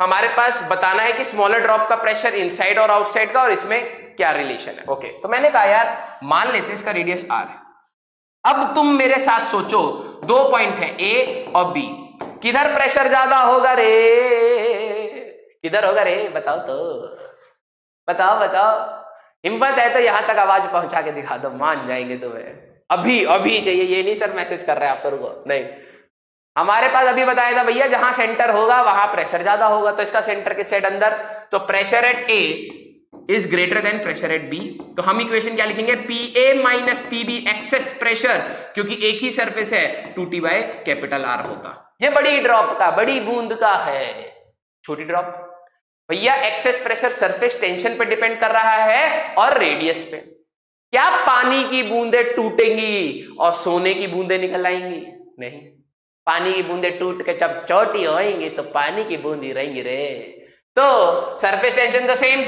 [SPEAKER 1] हमारे पास बताना है कि स्मॉलर ड्रॉप का प्रेशर इनसाइड और आउटसाइड का, और इसमें क्या रिलेशन है। ओके, तो मैंने कहा यार मान लेते हैं इसका रेडियस r है। अब तुम मेरे साथ सोचो, 2 पॉइंट है A और B, किधर प्रेशर ज्यादा होगा रे, किधर होगा रे, बताओ तो, बताओ बताओ। हिम्मत है तो यहां तक आवाज पहुंचा के दिखा दो, मान जाएंगे तुम्हें। अभी अभी चाहिए, ये नहीं सर मैसेज कर रहे हैं आप लोगों को, नहीं, हमारे पास अभी बताया था भैया जहां सेंटर होगा वहां प्रेशर ज्यादा होगा, तो इसका सेंटर किस साइड, अंदर, तो pressure eight A is greater than pressure eight B। तो हम इक्वेशन क्या लिखेंगे, PA minus PB excess pressure, क्योंकि एक ही सरफेस है, 2T बाय कैपिटल R होता। ये बड़ी ड्रॉप का, बड़ी बूंद का है, छोटी ड्रॉप भैया एक्सेस प्रेशर सरफेस टेंशन पे डिपेंड कर रहा है और रेडियस पे। क्या पानी की बूंदें टूटेंगी और सोने की बूंदें निकल आएंगी, नहीं, पानी की बूंदें टूट के जब चोटी होएंगी तो पानी की बूंदी रहेंगी रे। तो सरफेस टेंशन तो सेम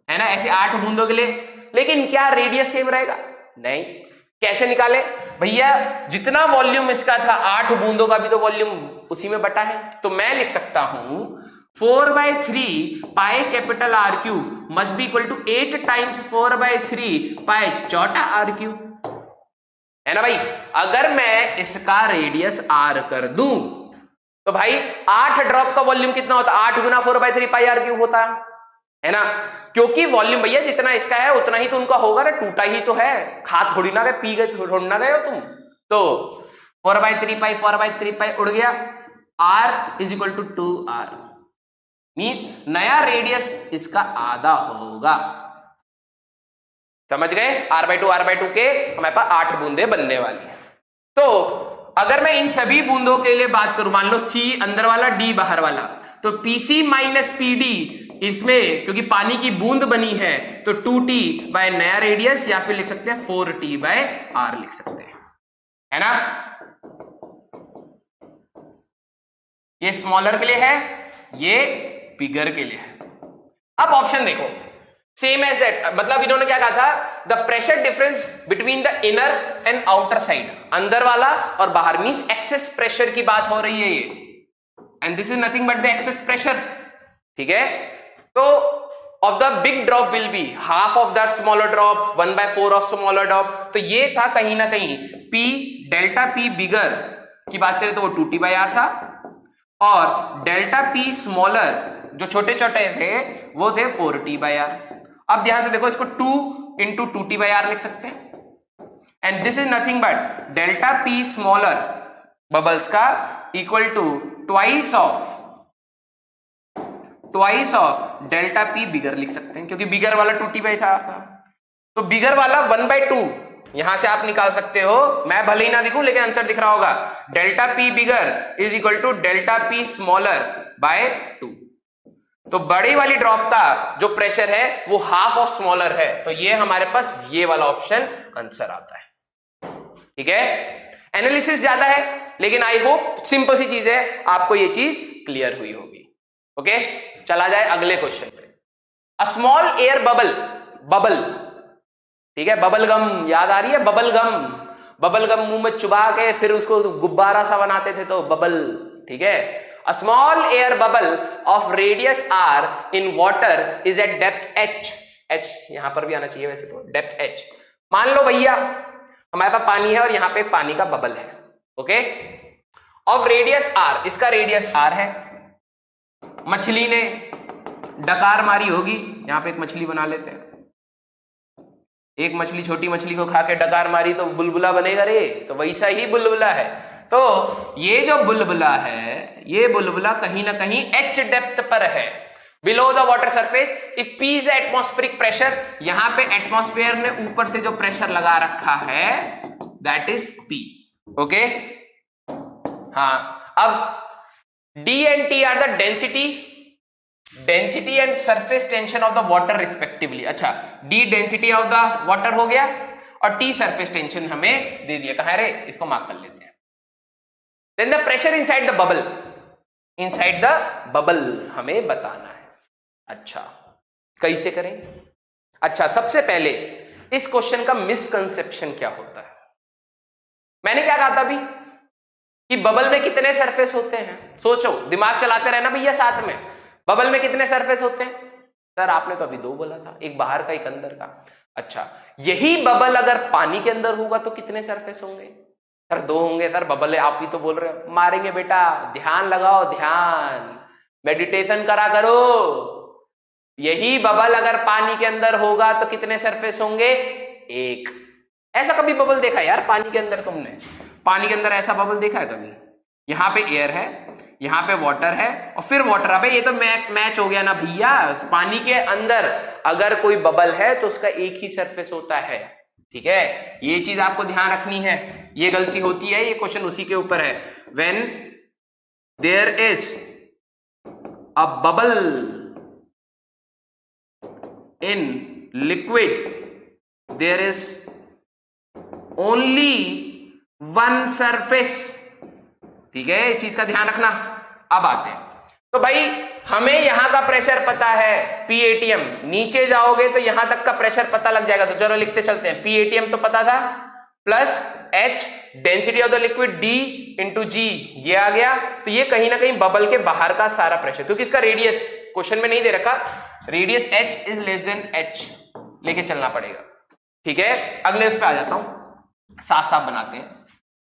[SPEAKER 1] है ना, ऐसे 8 बूंदों के लिए, लेकिन क्या रेडियस सेम रहेगा, नहीं। कैसे निकाले भैया, जितना वॉल्यूम इसका था 8 बूंदों का भी तो वॉल्यूम उसी में बटा है, तो मैं लिख सकता हूं 4/3 pi capital R cube must be equal to 8 times 4/3 pi छोटा R क्यूब, है ना भाई। अगर मैं इसका रेडियस R कर दूं तो भाई 8 ड्रॉप का वॉल्यूम कितना होता, 8 गुना 4/3 पाई R क्यूब होता है ना, क्योंकि वॉल्यूम भैया जितना इसका है उतना ही तो उनका होगा ना, टूटा ही तो है, खा थोड़ी ना गए, पी गए थोड़ी ना गए हो तुम। तो 4/3 पाई उड़ गया, R is equal to 2R, means नया रेडियस इसका आधा होगा। समझ गए, R/2 के हमारे पास 8 बूंदे बनने वाली है। तो अगर मैं इन सभी बूंदों के लिए बात करूं, मान लो C अंदर वाला, D बाहर वाला, तो PC माइनस PD इसमें, क्योंकि पानी की बूंद बनी है, तो 2T बाय नया रेडियस, या फिर लिख सकते हैं 4T बाय R लिख सकते हैं, है ना। ये स्मॉलर के लिए है, ये बिगर के लिए है। अब ऑप्शन देखो, सेम एज दैट, मतलब इन्होंने क्या कहा था, the pressure difference between the inner and outer side, अंदर वाला और बाहर, मींस एक्सेस प्रेशर की बात हो रही है ये, and this is nothing but the excess pressure. ठीक है, तो of the big drop will be half of that smaller drop, 1/4 of smaller drop. तो ये था कहीं ना कहीं P, डेल्टा P बिगर की बात करें तो वो 2T बाय R था, और डेल्टा P स्मॉलर जो छोटे छोटे थे वो थे 4T बाय R। अब ध्यान से देखो, इसको 2 इंटू 2T बाय R लिख सकते हैं, and this is nothing but delta P smaller bubbles का equal to twice of delta P bigger लिख सकते हैं, क्योंकि बिगर वाला 2T बाय था। तो बिगर वाला 1/2 यहां से आप निकाल सकते हो, मैं भले ही ना दिखूं लेकिन आंसर दिख रहा होगा, delta P bigger is equal to delta P smaller by 2। तो बड़ी वाली ड्रॉप का जो प्रेशर है वो हाफ ऑफ स्मॉलर है, तो ये हमारे पास ये वाला ऑप्शन आंसर आता है। ठीक है, एनालिसिस ज्यादा है लेकिन आई होप सिंपल सी चीज है, आपको ये चीज क्लियर हुई होगी। ओके, चला जाए अगले क्वेश्चन पे। अ स्मॉल एयर बबल, ठीक है, बबल गम याद आ रही है, बबल गम मुंह में चुबा के फिर उसको गुब्बारा सा बनाते थे तो बबल, ठीक है। A small air bubble of radius R in water is at depth h यहां पर भी आना चाहिए वैसे तो, डेप्थ h। मान लो भैया हमारे पास पानी है और यहां पे पानी का बबल है, ओके, ऑफ रेडियस r, इसका रेडियस r है। मछली ने डकार मारी होगी, यहां पे एक मछली बना लेते हैं, एक मछली छोटी मछली को खा के डकार मारी तो बुलबुला बनेगा रे, तो वैसा ही बुलबुला है। तो ये जो बुलबुला है, ये बुलबुला कहीं ना कहीं h डेप्थ पर है, below the water surface. If P is atmospheric pressure, यहां पे एटमॉस्फेयर ने ऊपर से जो प्रेशर लगा रखा है दैट इज P, ओके। हाँ, अब D and T are the density and surface tension of the water respectively. अच्छा, D density of the water हो गया और T सरफेस टेंशन हमें दे दिया, कहा रे, इसको मार्क कर लेते हैं। Then the pressure inside the bubble, inside the bubble हमें बताना है। अच्छा, कैसे करें? अच्छा, सबसे पहले इस क्वेश्चन का मिसकंसेप्शन क्या होता है। मैंने क्या कहा था अभी कि बबल में कितने सरफेस होते हैं, सोचो, दिमाग चलाते रहना भैया साथ में। बबल में कितने सरफेस होते हैं? सर आपने तो अभी 2 बोला था, एक बाहर का एक अंदर का। अच्छा, यही बबल अगर पानी के अंदर होगा तो कितने सरफेस होंगे? सर 2 होंगे। सर बबल है, आप ही तो बोल रहे हो। मारेंगे बेटा, ध्यान लगाओ, ध्यान, मेडिटेशन करा करो। यही बबल अगर पानी के अंदर होगा तो कितने सरफेस होंगे? 1। ऐसा कभी बबल देखा यार पानी के अंदर? तुमने पानी के अंदर ऐसा बबल देखा है कभी? यहां पे एयर है, यहां पे वाटर है और फिर वाटर। अबे ये तो मैच हो गया ना भैया। पानी के अंदर अगर कोई बबल है तो उसका एक ही सरफेस होता है, ठीक है, ये चीज आपको ध्यान रखनी है। ये गलती होती है, ये क्वेश्चन उसी के ऊपर है। When there is a bubble in liquid there is only 1 surface, ठीक है, इस चीज का ध्यान रखना। अब आते हैं, तो भाई हमें यहां का प्रेशर पता है PATM, नीचे जाओगे तो यहां तक का प्रेशर पता लग जाएगा। तो जरा लिखते चलते हैं, PATM तो पता था, plus H density of the liquid D into G, ये आ गया। तो ये कहीं ना कहीं बबल के बाहर का सारा प्रेशर, क्योंकि इसका रेडियस क्वेश्चन में नहीं दे रखा, radius H is less than H लेके चलना पड़ेगा, ठीक है। अगले उस पे आ जाता हूं, साफ साफ बनाते हैं।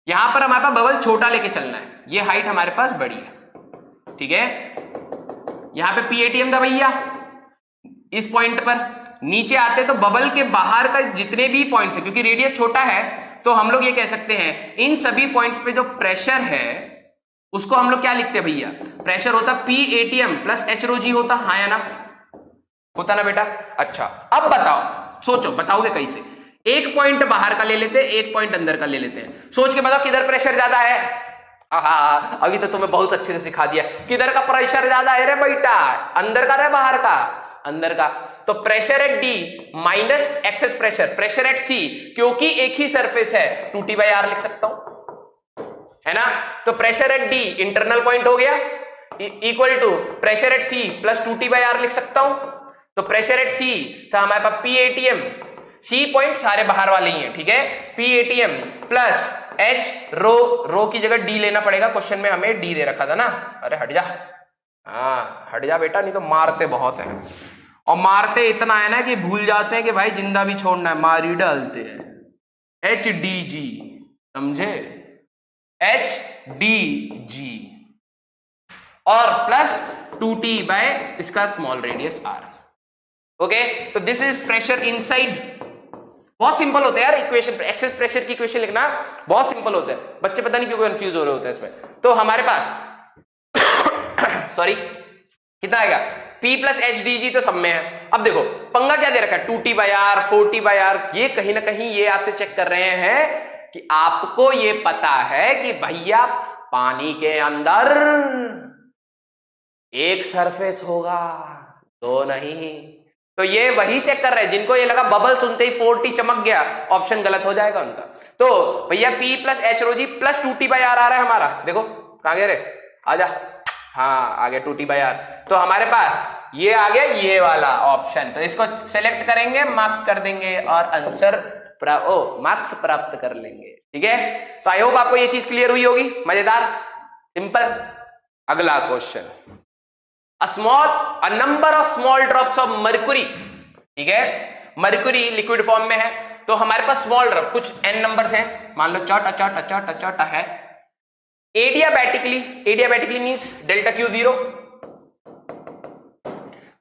[SPEAKER 1] यहां पर हमारे पास बबल छोटा लेके चलना है, ये हाइट हमारे पास बड़ी है, ठीक है। यहां पे PATM था भैया इस पॉइंट पर, नीचे आते तो बबल के बाहर का जितने भी पॉइंट्स है, क्योंकि रेडियस छोटा है तो हम लोग ये कह सकते हैं इन सभी पॉइंट्स पे जो प्रेशर है उसको हम लोग क्या लिखते हैं भैया? प्रेशर होता PATM plus H rho G होता, हाँ या ना? होता ना बेटा? अच्छा, अब बताओ, सोचो, बताओगे कैसे? एक पॉइंट बाहर का ले लेते हैं, एक पॉइंट अंदर का ले लेते हैं। सोच के बताओ किधर प्रेशर ज्यादा है? अभी तो तुम्हें बहुत अच्छे से सिखा दिया किधर का प्रेशर ज्यादा है रे बेटा, अंदर का रे बाहर का? अंदर का। तो pressure at D minus excess pressure at C, क्योंकि एक ही सरफेस है 2T/R लिख सकता हूं, है ना। तो pressure at D internal point हो गया, equal to pressure at C plus 2T/R लिख सकता हूं। तो प्रेशर एट C था हमारे पास PATM, C पॉइंट सारे बाहर वाले ही हैं, ठीक है, PATM प्लस H रो की जगह D लेना पड़ेगा, क्वेश्चन में हमें D दे रखा था ना। अरे हट जा, हाँ हट जा बेटा, नहीं तो मारते बहुत है, और मारते इतना है ना कि भूल जाते हैं कि भाई जिंदा भी छोड़ना है, मारी डालते हैं। HDG, समझे? HDG और प्लस 2T बाय इसका स्मॉल रेडियस R, ओके। तो दिस इज प्रेशर इनसाइड। बहुत सिंपल होता है यार इक्वेशन, एक्सेस प्रेशर की इक्वेशन लिखना बहुत सिंपल होता है, बच्चे पता नहीं क्यों कंफ्यूज हो रहे होते हैं इसमें। तो हमारे पास सॉरी कितना आएगा? P plus H D G तो सब में है। अब देखो पंगा क्या दे रखा है, 2T/R 4T/R, ये कहीं ना कहीं ये आपसे चेक कर रहे हैं कि आपको ये पता है कि भैया पानी के अंदर एक सरफेस होगा, दो नहीं। तो ये वही चेक कर रहे हैं जिनको ये लगा बबल सुनते ही 4T चमक गया, ऑप्शन गलत हो जाएगा उनका। तो भैया P plus H rho g plus 2T/R आ रहा है हमारा, देखो कहां गए रे, आजा, हाँ आ गया 2T/R। तो हमारे पास ये आ गया ये वाला ऑप्शन, तो इसको सेलेक्ट करेंगे, मार्क कर देंगे और आंसर मार्क्स प्राप्त कर लेंगे। ठीक है, तो आई होप आपको ये चीज क्लियर हुई होगी, मजेदार, सिंपल। अगला question, a number of small drops of mercury, ठीक है, मर्क्यूरी लिक्विड फॉर्म में है, तो हमारे पास स्मॉल ड्रॉप कुछ n नंबर्स हैं, मान लो चौटा है। Adiabatically means delta Q 0।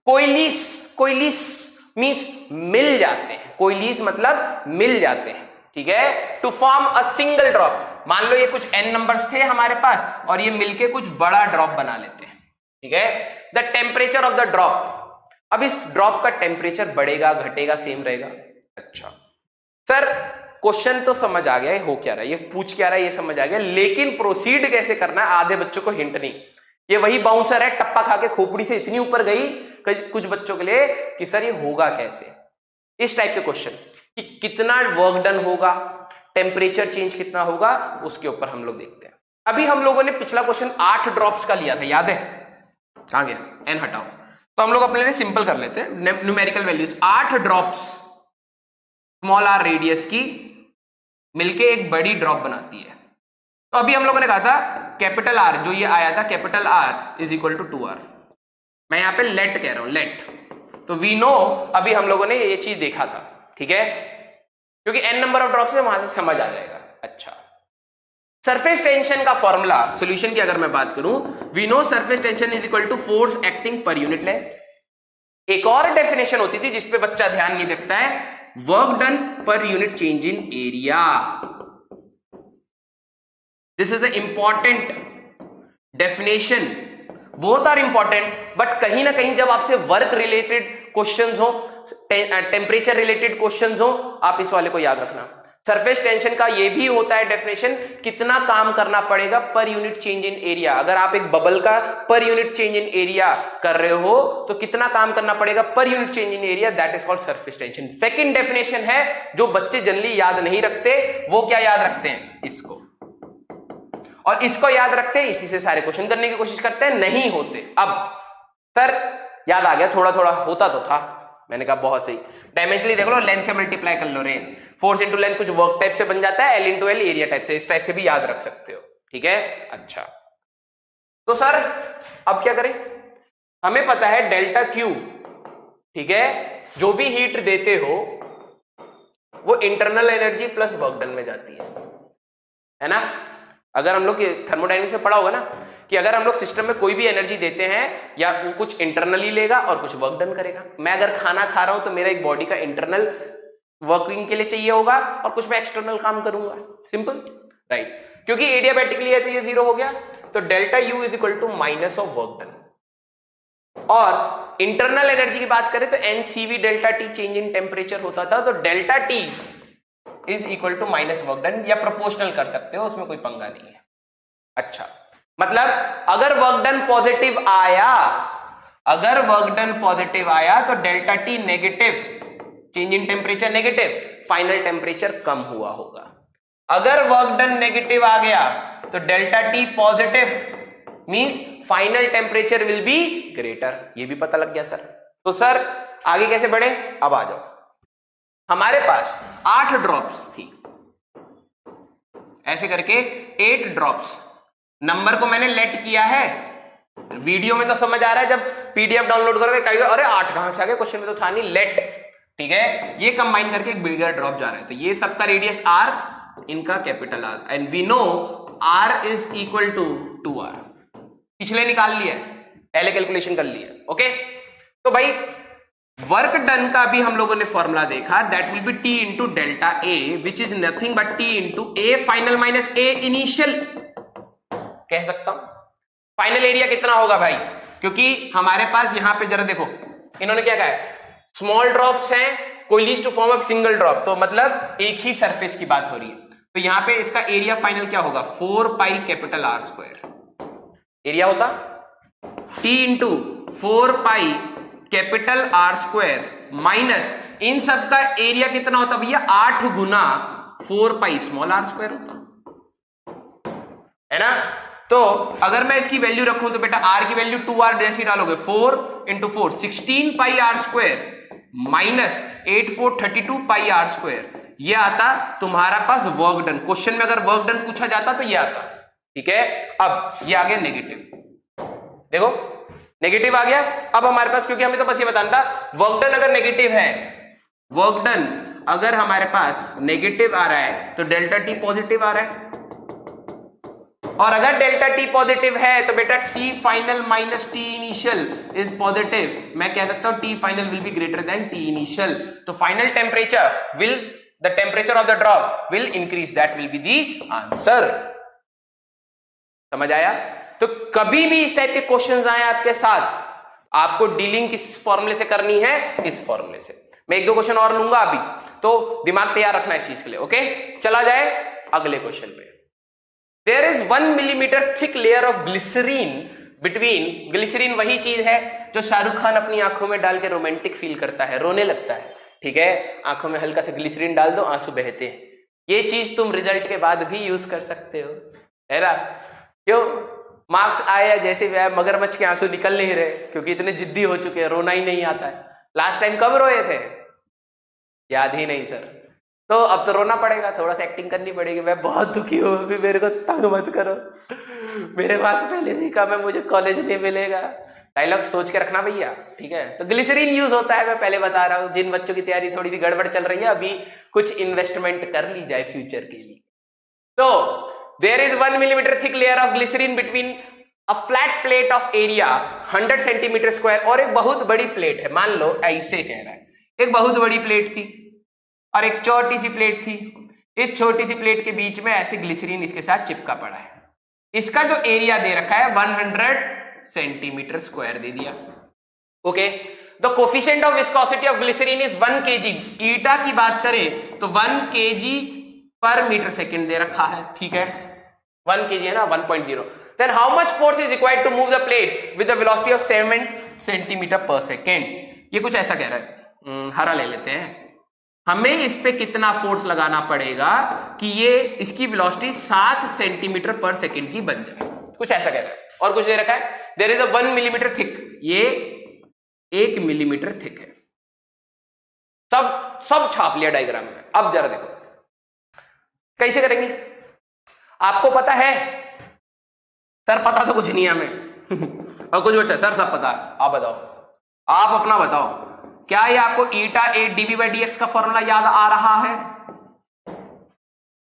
[SPEAKER 1] Coalesce means मिल जाते हैं, कोइलिस मतलब मिल जाते हैं, ठीक है, to form a single drop. मान लो ये कुछ n नंबर्स थे हमारे पास और ये मिलके कुछ बड़ा ड्रॉप बना लेते हैं, ठीक है। The temperature of the drop, अब इस ड्रॉप का टेम्परेचर बढ़ेगा घटेगा सेम रहेगा। अच्छा सर क्वेश्चन तो समझ आ गया, हो क्या रहा है, ये पूछ क्या रहा है ये समझ आ गया, लेकिन प्रोसीड कैसे करना है आधे बच्चों को हिंट नहीं। ये वही बाउंसर है, टप्पा खा के खोपड़ी से इतनी ऊपर गई कुछ बच्चों के लिए कि सर ये होगा कैसे। इस टाइप के क्वेश्चन कि कितना वर्क डन होगा, टेम्परेचर चेंज कितना होगा, उसके ऊपर हम लोग देखते हैं। अभी हम लोगों ने पिछला क्वेश्चन 8 ड्रॉप्स का लिया था, याद है, कहां गया, एन हटाओ, तो हम लोग अपने लिए सिंपल कर लेते हैं, numerical values. 8 drops small R radius की मिलके एक बड़ी ड्रॉप बनाती है। तो अभी हम लोगों ने कहा था कैपिटल आर, जो ये आया था capital R is equal to 2R। मैं यहां पे लेट कह रहा हूं, लेट, तो वी नो, अभी हम लोगों ने ये चीज देखा था, ठीक है, क्योंकि n नंबर ऑफ ड्रॉप्स है, वहां से समझ आ जाएगा। अच्छा, सरफेस टेंशन का फॉर्मूला, सॉल्यूशन की अगर मैं बात करूं, we know surface tension is equal to force acting पर यूनिट लेंथ। एक और डेफिनेशन होती थी जिसपे बच्चा ध्यान नहीं देता है, work done per unit change in area. This is the important definition, both are important, but कहीं ना कहीं जब आपसे वर्क रिलेटेड क्वेश्चंस हो, टेम्परेचर रिलेटेड क्वेश्चंस हो, आप इस वाले को याद रखना। सरफेस टेंशन का ये भी होता है डेफिनेशन, कितना काम करना पड़ेगा पर यूनिट चेंज इन एरिया। अगर आप एक बबल का पर यूनिट चेंज इन एरिया कर रहे हो तो कितना काम करना पड़ेगा पर unit change in area, that is called surface tension. Second definition है जो बच्चे जनरली याद नहीं रखते, वो क्या याद रखते हैं, इसको, और इसको याद रखते हैं, इसी से सारे क्वेश्चन करने की कोशिश करते हैं, नहीं होते। अब सर याद आ गया, थोड़ा थोड़ा होता तो था, मैंने कहा बहुत सही, डायमेंशनली देख लो, लेंथ से मल्टीप्लाई कर लो रे, फोर्स इंटू लेंथ कुछ वर्क टाइप से बन जाता है, L into L area type से, इस टाइप से भी याद रख सकते हो, ठीक है। अच्छा तो सर अब क्या करें, हमें पता है डेल्टा क्यू, ठीक है, जो भी हीट देते हो वो internal energy plus work done में जाती है ना। अगर हम लोग थर्मोडायनेमिक्स में पढ़ा होगा ना कि अगर हम लोग सिस्टम में कोई भी एनर्जी देते हैं या वो कुछ इंटरनली लेगा और कुछ वर्क डन करेगा। मैं अगर खाना खा रहा हूं तो मेरा एक बॉडी का इंटरनल वर्किंग के लिए चाहिए होगा और कुछ मैं एक्सटर्नल काम करूंगा, सिंपल, राइट। क्योंकि एडियाबैटिकली है तो ये 0 हो गया, तो delta U is equal to minus of work done. और इंटरनल एनर्जी की बात करें तो N C V delta T change in temperature होता था, तो delta T is equal to minus work done, या प्रोपोर्शनल कर सकते हो, उसमें कोई पंगा नहीं है। अच्छा मतलब अगर वर्क डन पॉजिटिव आया, अगर वर्क डन पॉजिटिव आया तो delta T negative, change in temperature negative, final temperature कम हुआ होगा। अगर वर्क डन नेगेटिव आ गया तो delta T positive means final temperature will be greater, ये भी पता लग गया सर। तो सर आगे कैसे बढ़े, अब आ जाओ, हमारे पास 8 ड्रॉप्स थी, ऐसे करके 8 ड्रॉप्स, नंबर को मैंने लेट किया है, वीडियो में तो समझ आ रहा है, जब पीडीएफ डाउनलोड करोगे कहेगा अरे 8 कहां से आ गए, क्वेश्चन में तो था नहीं, लेट, ठीक है। ये कंबाइन करके एक बिगर ड्रॉप जा रहा है, तो ये सबका रेडियस r, इनका capital R, and we know r is equal to 2R। पिछले निकाल लिया, पहले कैलकुलेशन कर लिया, ओके। तो भाई वर्क डन का भी हम लोगों ने फॉर्मूला देखा, that will B T into delta A which is nothing but T into A final minus A initial, कह सकता हूं। फाइनल एरिया कितना होगा भाई, क्योंकि हमारे पास यहां पे जरा देखो, इन्होंने क्या कहा है, स्मॉल ड्रॉप्स हैं, coalesce to form a single drop, तो मतलब एक ही सरफेस की बात हो रही है। तो यहां पे इसका एरिया फाइनल क्या होगा, 4 pi capital R square. Area होता T into 4 pi capital R square minus इन सब का एरिया कितना होता भैया, 8 गुना 4 पाई स्मॉल आर स्क्वायर होता है ना। तो अगर मैं इसकी वैल्यू रखूं तो बेटा आर की वैल्यू 2r जैसी डालोगे, 4 into 4 16 pi R square minus 8 4 32 pi R square. ये आता तुम्हारा पास वर्क डन। क्वेश्चन में अगर वर्क डन पूछा जाता तो ये आता, ठीक है। अब ये आ गया नेगेटिव, देखो नेगेटिव आ गया। अब हमारे पास, क्योंकि हमें तो बस ये बताना था, वर्क डन अगर नेगेटिव है, वर्क डन अगर हमारे पास नेगेटिव आ रहा है तो डेल्टा टी पॉजिटिव आ रहा है, और अगर डेल्टा टी पॉजिटिव है तो बेटा T final minus T initial is positive. मैं कह सकता हूं T final will be greater than T initial, तो final temperature will, the temperature of the drop will increase, that will be the answer. समझ आया। तो कभी भी इस टाइप के क्वेश्चंस आए आपके साथ, आपको डीलिंग किस फॉर्मूले से करनी है, इस फॉर्मूले से। मैं एक दो क्वेश्चन और लूंगा अभी, तो दिमाग तैयार रखना इस चीज के लिए, ओके। चला जाए अगले क्वेश्चन पे। There is 1 millimeter thick layer of glycerine between, glycerine वही चीज है जो शाहरुख खान अपनी आंखों में डाल के रोमांटिक फील करता है, रोने लगता है, ठीक है। आंखों में हल्का सा ग्लिसरीन डाल दो, आंसू बहते हैं। ये चीज तुम रिजल्ट के बाद भी यूज कर सकते हो, है ना। क्यों, मार्क्स आया जैसे भी आया, मगरमच्छ के आंसू निकल नहीं रहे, क्योंकि इतने जिद्दी हो चुके हैं, रोना ही नहीं आता है। लास्ट टाइम कब रोए थे, याद ही नहीं सर। तो अब तो रोना पड़ेगा, थोड़ा सा एक्टिंग करनी पड़ेगी। मैं बहुत दुखी हूं, अभी मेरे को तंग मत करो, मेरे पास पहले से ही कम है, मुझे कॉलेज नहीं मिलेगा। डायलॉग सोच के रखना भैया, ठीक है। तो ग्लिसरीन यूज होता है, मैं पहले बता रहा हूं। जिन बच्चों की तैयारी थोड़ी सी गड़बड़ चल रही है, अभी कुछ इन्वेस्टमेंट कर ली जाए फ्यूचर के लिए। तो there is 1 millimetre thick layer of glycerine between a flat plate of area 100 centimetre square, और एक बहुत बड़ी प्लेट है। मान लो ऐसे कह रहा है, एक बहुत बड़ी प्लेट थी और एक छोटी सी प्लेट थी। इस छोटी सी प्लेट के बीच में ऐसे ग्लिसरीन इसके साथ चिपका पड़ा है। इसका जो एरिया दे रखा है 100 सेंटीमीटर स्क्वायर दे दिया, okay. The coefficient of viscosity of glycerine is 1 kg। Eta की बात करें तो 1 kg पर मीटर सेकेंड दे रखा है, ठीक है। 1 kg है ना, 1.0। Then how much force is required to move the plate with the velocity of 7 centimetre per second. ये कुछ ऐसा कह रहा है, हरा ले लेते हैं। हमें इस पे कितना फोर्स लगाना पड़ेगा कि ये इसकी वेलोसिटी 7 सेंटीमीटर पर सेकेंड की बन जाए, कुछ ऐसा कह रहा है। और कुछ दे रखा है, there is a 1 millimetre thick, ये 1 मिलीमीटर थिक है। सब छाप लिया डायग्राम में। अब जरा देखो कैसे करेंगे, आपको पता है सर, पता तो कुछ नहीं है हमें और कुछ बच्चा सर सब पता है, आप बताओ, आप अपना बताओ। क्या ये आपको ईटा 8 dV by dx का फॉर्मूला याद आ रहा है?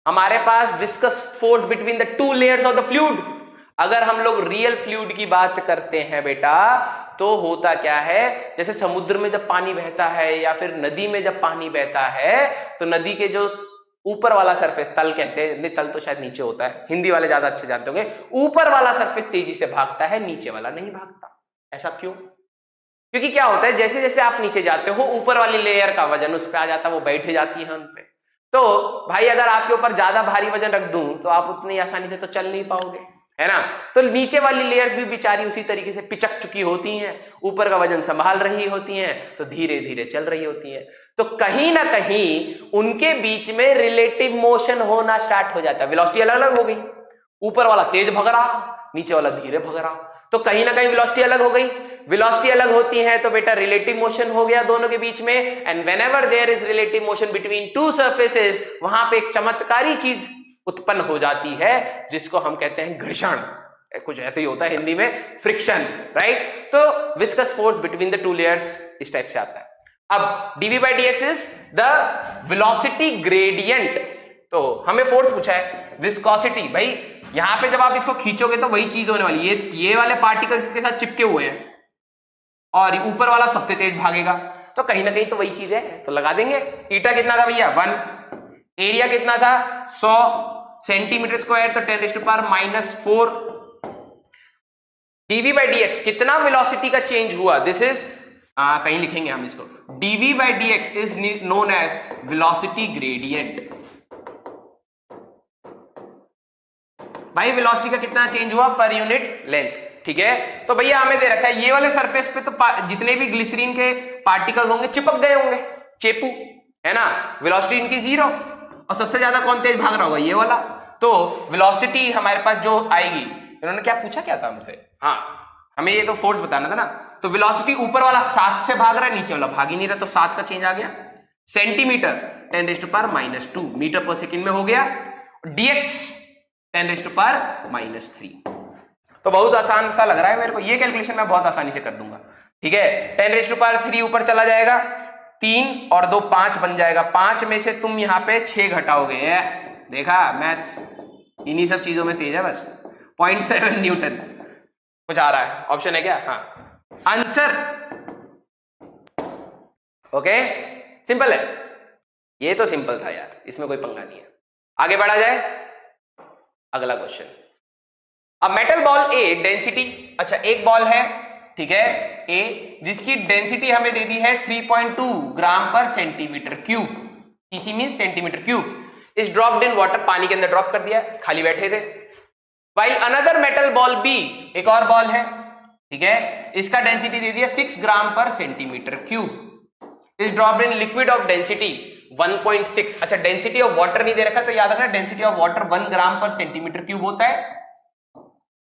[SPEAKER 1] हमारे पास viscous force between the 2 layers of the fluid. अगर हम लोग रियल फ्लूइड की बात करते हैं बेटा, तो होता क्या है, जैसे समुद्र में जब पानी बहता है या फिर नदी में जब पानी बहता है, तो नदी के जो ऊपर वाला सरफेस, तल कहते हैं, नहीं तल तो शायद नीचे होता है, हिंदी वाले ज्यादा अच्छे जानते होंगे। ऊपर वाला सरफेस तेजी से भागता है, नीचे वाला नहीं भागता। ऐसा क्यों? क्योंकि क्या होता है, जैसे जैसे आप नीचे जाते हो, ऊपर वाली लेयर का वजन उस पर आ जाता है, वो बैठ जाती है उन पे। तो भाई अगर आपके ऊपर ज्यादा भारी वजन रख दूं तो आप उतनी आसानी से तो चल नहीं पाओगे, है ना। तो नीचे वाली लेयर्स भी बेचारी उसी तरीके से पिचक चुकी होती हैं, ऊपर का वजन संभाल रही होती हैं, तो धीरे धीरे चल रही होती हैं। तो कहीं ना कहीं उनके बीच में रिलेटिव मोशन होना स्टार्ट हो जाता है। वेलोसिटी अलग अलग हो गई, ऊपर वाला तेज भग रहा, नीचे वाला धीरे भग रहा, तो कहीं ना कहीं वेलोसिटी अलग हो गई। वेलोसिटी अलग होती है तो बेटा रिलेटिव मोशन हो गया दोनों के बीच में। And whenever there is relative motion between 2 surfaces, वहां पे एक चमत्कारी चीज उत्पन्न हो जाती है जिसको हम कहते हैं घर्षण। कुछ ऐसे ही होता है हिंदी में, फ्रिक्शन, राइट। तो viscous force between the 2 layers इस टाइप से आता है। अब dv by dx is the velocity gradient. तो हमें फोर्स पूछा है, विस्कोसिटी। भाई यहां पे जब आप इसको खींचोगे तो वही चीज होने वाली है, ये वाले पार्टिकल्स इसके साथ चिपके हुए हैं और ऊपर वाला सबसे तेज भागेगा, तो कहीं ना कहीं तो वही चीज है, तो लगा देंगे। ईटा कितना था भैया 1, एरिया कितना था 100 सेंटीमीटर स्क्वायर, तो 10⁻⁻⁴। dv by dx कितना वेलोसिटी का चेंज हुआ, दिस इज कहीं लिखेंगे हम इसको, dv by dx is known as velocity gradient. भाई वेलोसिटी का कितना चेंज हुआ पर यूनिट लेंथ, ठीक है। तो भैया हमें दे रखा है ये वाले सरफेस पे तो जितने भी ग्लिसरीन के पार्टिकल्स होंगे चिपक गए होंगे, चेपू है ना, वेलोसिटी इनकी 0, और सबसे ज्यादा कौन तेज भाग रहा होगा, ये वाला। तो वेलोसिटी हमारे पास जो आएगी, इन्होंने क्या पूछा क्या था हमसे, हाँ हमें ये तो फोर्स बताना था ना, तो वेलोसिटी ऊपर वाला 7 से भाग रहा है, नीचे वाला भाग ही नहीं रहा, तो 7 का चेंज आ गया। सेंटीमीटर 10⁻⁻², मीटर पर सेकेंड में हो गया, dx 10⁻⁻3। तो बहुत आसान सा लग रहा है मेरे को, ये कैलकुलेशन मैं बहुत आसानी से कर दूंगा, ठीक है। 10⁻3 ऊपर चला जाएगा, 3 और 2 5 बन जाएगा, 5 में से तुम यहाँ पे 6 घटाओगे, देखा मैथ्स इन्हीं सब चीजों में तेज है बस। 0.7 न्यूटन कुछ आ रहा है, ऑप्शन है क्या, हाँ आंसर, ओके सिंपल है, ये तो सिंपल था यार, इसमें कोई पंगा नहीं है। आगे बढ़ा जाए, अगला क्वेश्चन। अब मेटल बॉल ए डेंसिटी, अच्छा एक बॉल है, ठीक है ए, जिसकी डेंसिटी हमें दे दी है 3.2 gram per centimetre cube, CC means centimetre cube, is dropped in water, पानी के अंदर ड्रॉप कर दिया, खाली बैठे थे। While another metal ball B, एक और बॉल है, ठीक है, इसका डेंसिटी दे दिया 6 ग्राम per centimetre cube, is dropped in liquid of density 1.6। अच्छा डेंसिटी ऑफ वाटर नहीं दे रखा, तो याद रखना density of water 1 gram per centimetre cube होता है,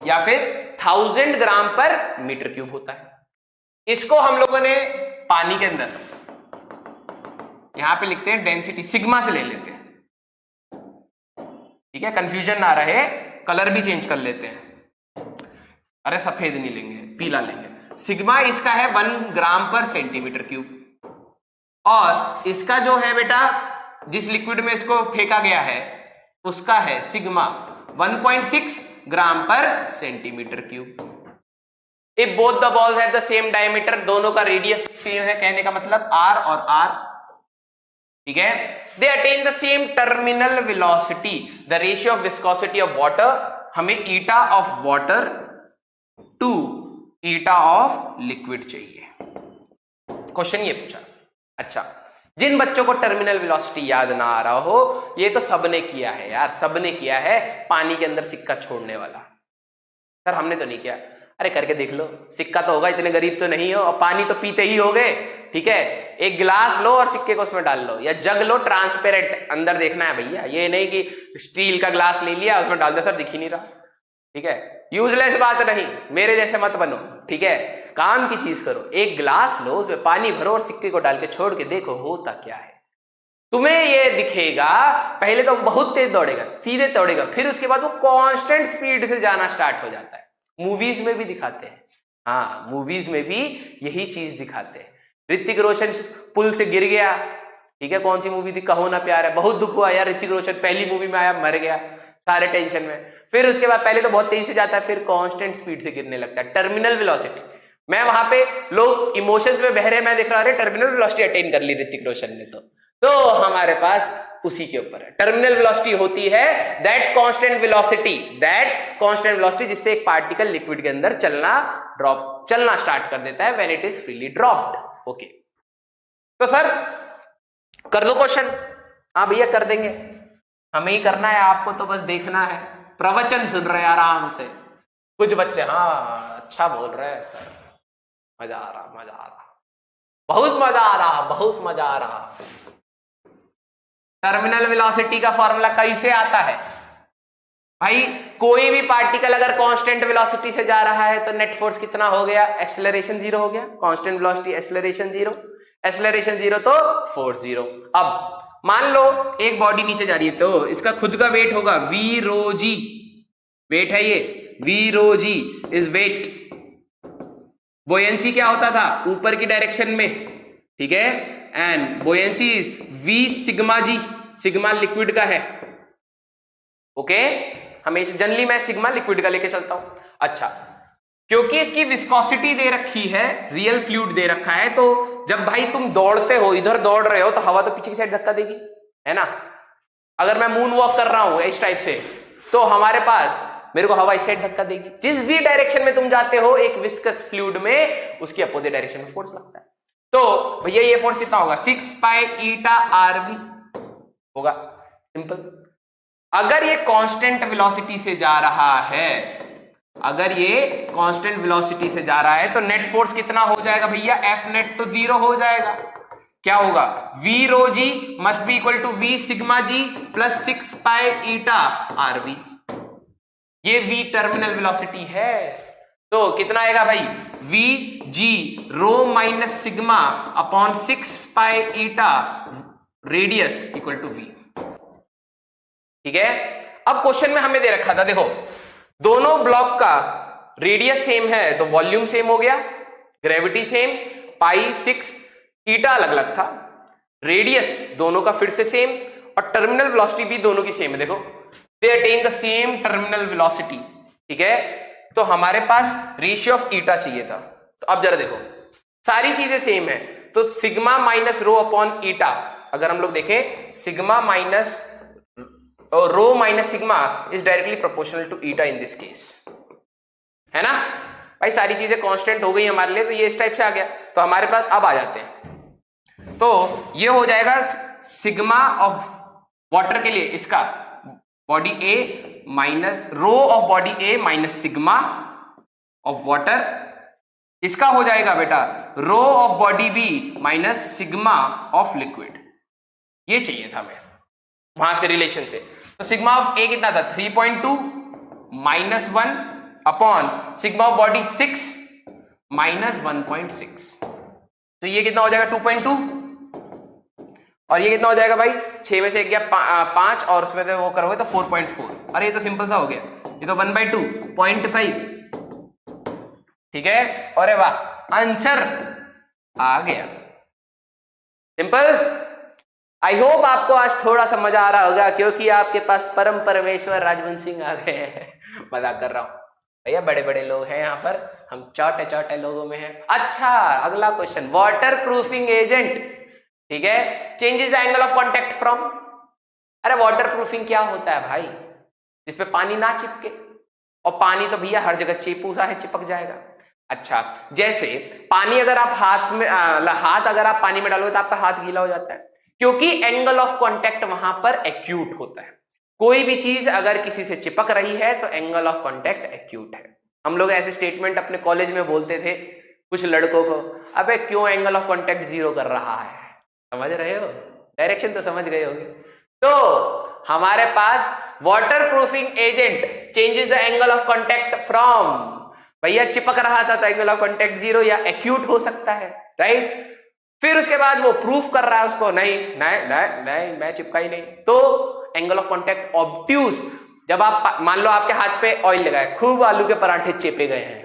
[SPEAKER 1] या फिर 1000 ग्राम पर मीटर क्यूब होता है। इसको हम लोगों ने पानी के अंदर यहां पे लिखते हैं डेंसिटी, सिग्मा से ले लेते हैं, ठीक है, कंफ्यूजन ना रहे, कलर भी चेंज कर लेते हैं, अरे सफेद नहीं लेंगे, पीला लेंगे। सिग्मा इसका है 1 ग्राम पर सेंटीमीटर क्यूब, और इसका जो है बेटा जिस लिक्विड में इसको फेंका गया है उसका है sigma 1.6 gram per centimetre cube. If both the balls have the same diameter, दोनों का रेडियस सेम है, कहने का मतलब r और r, ठीक है, they attain the same terminal velocity, the ratio of viscosity of water, हमें eta of water to eta of liquid चाहिए, क्वेश्चन ये पूछा। अच्छा जिन बच्चों को टर्मिनल वेलोसिटी याद ना आ रहा हो, ये तो सबने किया है यार, सबने किया है, पानी के अंदर सिक्का छोड़ने वाला। सर हमने तो नहीं किया, अरे करके देख लो, सिक्का तो होगा, इतने गरीब तो नहीं हो, और पानी तो पीते ही होगे, ठीक है, एक गिलास लो और सिक्के को उसमें डाल लो, या जग लो ट्रांसपेरेंट, अंदर देखना है भैया, ये नहीं कि स्टील का ग्लास ले लिया उसमें डाल दे, सर दिख ही नहीं रहा, ठीक है, यूजलेस बात नहीं, मेरे जैसे मत बनो, ठीक है, काम की चीज करो, एक गिलास लो उसमें पानी भरो और सिक्के को डाल के छोड़ के देखो होता क्या है, तुम्हें ये दिखेगा। पहले तो बहुत तेज दौड़ेगा, सीधे दौड़ेगा, फिर उसके बाद वो कांस्टेंट स्पीड से जाना स्टार्ट हो जाता है, मूवीज में भी दिखाते हैं, हाँ मूवीज में भी यही चीज दिखाते हैं। ऋतिक रोशन पुल से गिर गया, ठीक है, कौन सी मूवी थी, कहो ना प्यार है, बहुत दुख हुआ यार, ऋतिक रोशन पहली मूवी में आया मर गया, सारे टेंशन में, फिर उसके बाद पहले तो बहुत तेजी से जाता है, फिर कांस्टेंट स्पीड से गिरने लगता है, टर्मिनल वेलोसिटी। मैं वहां पे लोग इमोशंस में बह रहे, मैं देख रहा हूं टर्मिनल वेलोसिटी अटेन कर ली ऋतिक रोशन ने, तो हमारे पास उसी के ऊपर है। टर्मिनल वेलोसिटी होती है दैट कांस्टेंट वेलोसिटी जिससे एक पार्टिकल लिक्विड के अंदर चलना स्टार्ट कर देता है when it is freely dropped. Okay, तो सर कर दो क्वेश्चन, हाँ भैया कर देंगे, हमें ही करना है, आपको तो बस देखना है, प्रवचन सुन रहे आराम से, कुछ बच्चे हाँ अच्छा बोल रहे हैं सर, मजा आ रहा, बहुत मजा आ रहा। टर्मिनल वेलोसिटी का फॉर्मूला कैसे आता है भाई, कोई भी पार्टिकल अगर कांस्टेंट वेलोसिटी से जा रहा है तो नेट फोर्स कितना हो गया, एक्सेलरेशन 0 हो गया, कांस्टेंट वेलोसिटी एक्सेलरेशन 0 तो फोर्स 0। अब मान लो एक बॉडी नीचे जा रही है तो इसका खुद का वेट होगा v rho g, वेट है ये v rho g is weight. Buoyancy क्या होता था, ऊपर की डायरेक्शन में, ठीक है, and buoyancy is v sigma g, sigma liquid का है, ओके, हमेशा जनरली मैं सिग्मा लिक्विड का लेके चलता हूं। अच्छा, क्योंकि इसकी विस्कोसिटी दे रखी है, रियल फ्लूइड दे रखा है, तो जब भाई तुम दौड़ते हो, इधर दौड़ रहे हो, तो हवा तो पीछे की साइड धक्का देगी, है ना। अगर मैं मून वॉक कर रहा हूं इस टाइप से, तो हमारे पास मेरे को हवा इस साइड धक्का देगी। जिस भी डायरेक्शन में तुम जाते हो एक विस्कस फ्लूइड में उसकी अपोजिट डायरेक्शन में फोर्स लगता है। तो भैया ये फोर्स कितना होगा 6 पाई ईटा RV होगा, सिंपल। अगर ये कांस्टेंट वेलोसिटी से जा रहा है, अगर ये कांस्टेंट वेलोसिटी से जा रहा है तो नेट फोर्स कितना हो जाएगा भैया, F नेट तो 0 हो जाएगा। क्या होगा, V rho g must be equal to V sigma g plus 6 pi eta RV। ये V टर्मिनल वेलोसिटी है, तो कितना आएगा भाई, V g rho minus sigma upon 6 pi eta radius equal to V। ठीक है। अब क्वेश्चन में हमें दे रखा था, देखो दोनों ब्लॉक का रेडियस सेम है तो वॉल्यूम सेम हो गया, ग्रेविटी सेम, पाई 6 ईटा अलग अलग था, रेडियस दोनों का फिर से सेम और टर्मिनल वेलोसिटी भी दोनों की सेम है। देखो दे attain the same terminal velocity. ठीक है, तो हमारे पास रेशियो ऑफ ईटा चाहिए था। तो अब जरा देखो सारी चीजें सेम है, तो sigma minus rho upon eta, अगर हम लोग देखें sigma minus rho minus sigma is directly proportional to eta in this case, है ना भाई। सारी चीजें कांस्टेंट हो गई हमारे लिए, तो ये इस टाइप से आ गया। तो हमारे पास अब आ जाते हैं, तो ये हो जाएगा सिग्मा ऑफ वाटर के लिए इसका body A minus rho of body A minus sigma of water, इसका हो जाएगा बेटा rho of body B minus sigma of liquid. ये चाहिए था हमें वहां से रिलेशन से। तो सिग्मा ऑफ ए कितना था 3.2 minus 1 upon sigma of body 6 minus 1.6, तो ये कितना हो जाएगा 2.2 और ये कितना हो जाएगा भाई 6 में से 1 गया 5 और उसमें से वो करोगे तो 4.4। अरे ये तो सिंपल सा हो गया, ये तो 1/2 0.5। ठीक है, अरे वाह आंसर आ गया, सिंपल। आई होप आपको आज थोड़ा सा मजा आ रहा होगा, क्योंकि आपके पास परम परमेश्वर राजवंश सिंह आ गए हैं। मजाक कर रहा हूं भैया, बड़े बड़े लोग हैं यहाँ पर, हम छोटे छोटे लोगों में हैं। अच्छा अगला क्वेश्चन, वाटर प्रूफिंग एजेंट। ठीक है, changes the angle of contact from. अरे वाटर प्रूफिंग क्या होता है भाई, जिसपे पानी ना चिपके, और पानी तो भैया हर जगह चिपकूसा है, चिपक जाएगा। अच्छा जैसे पानी अगर आप हाथ अगर आप पानी में डालोगे तो आपका हाथ गीला हो जाता है, क्योंकि एंगल ऑफ कांटेक्ट वहां पर एक्यूट होता है। कोई भी चीज अगर किसी से चिपक रही है तो एंगल ऑफ कांटेक्ट एक्यूट है। हम लोग ऐसे स्टेटमेंट अपने कॉलेज में बोलते थे कुछ लड़कों को, अबे क्यों एंगल ऑफ कांटेक्ट 0 कर रहा है, समझ रहे हो, डायरेक्शन तो समझ गए होगे। तो हमारे पास waterproofing agent changes the angle of contact from, भैया चिपक रहा था तो एंगल ऑफ कांटेक्ट 0 या एक्यूट हो सकता है, राइट। फिर उसके बाद वो प्रूफ कर रहा है उसको, नहीं नहीं नहीं नहीं मैं चिपका ही नहीं, तो एंगल ऑफ कांटेक्ट ऑब्ट्यूज। जब आप मान लो आपके हाथ पे ऑयल लगाए, खूब आलू के पराठे चेपे गए हैं,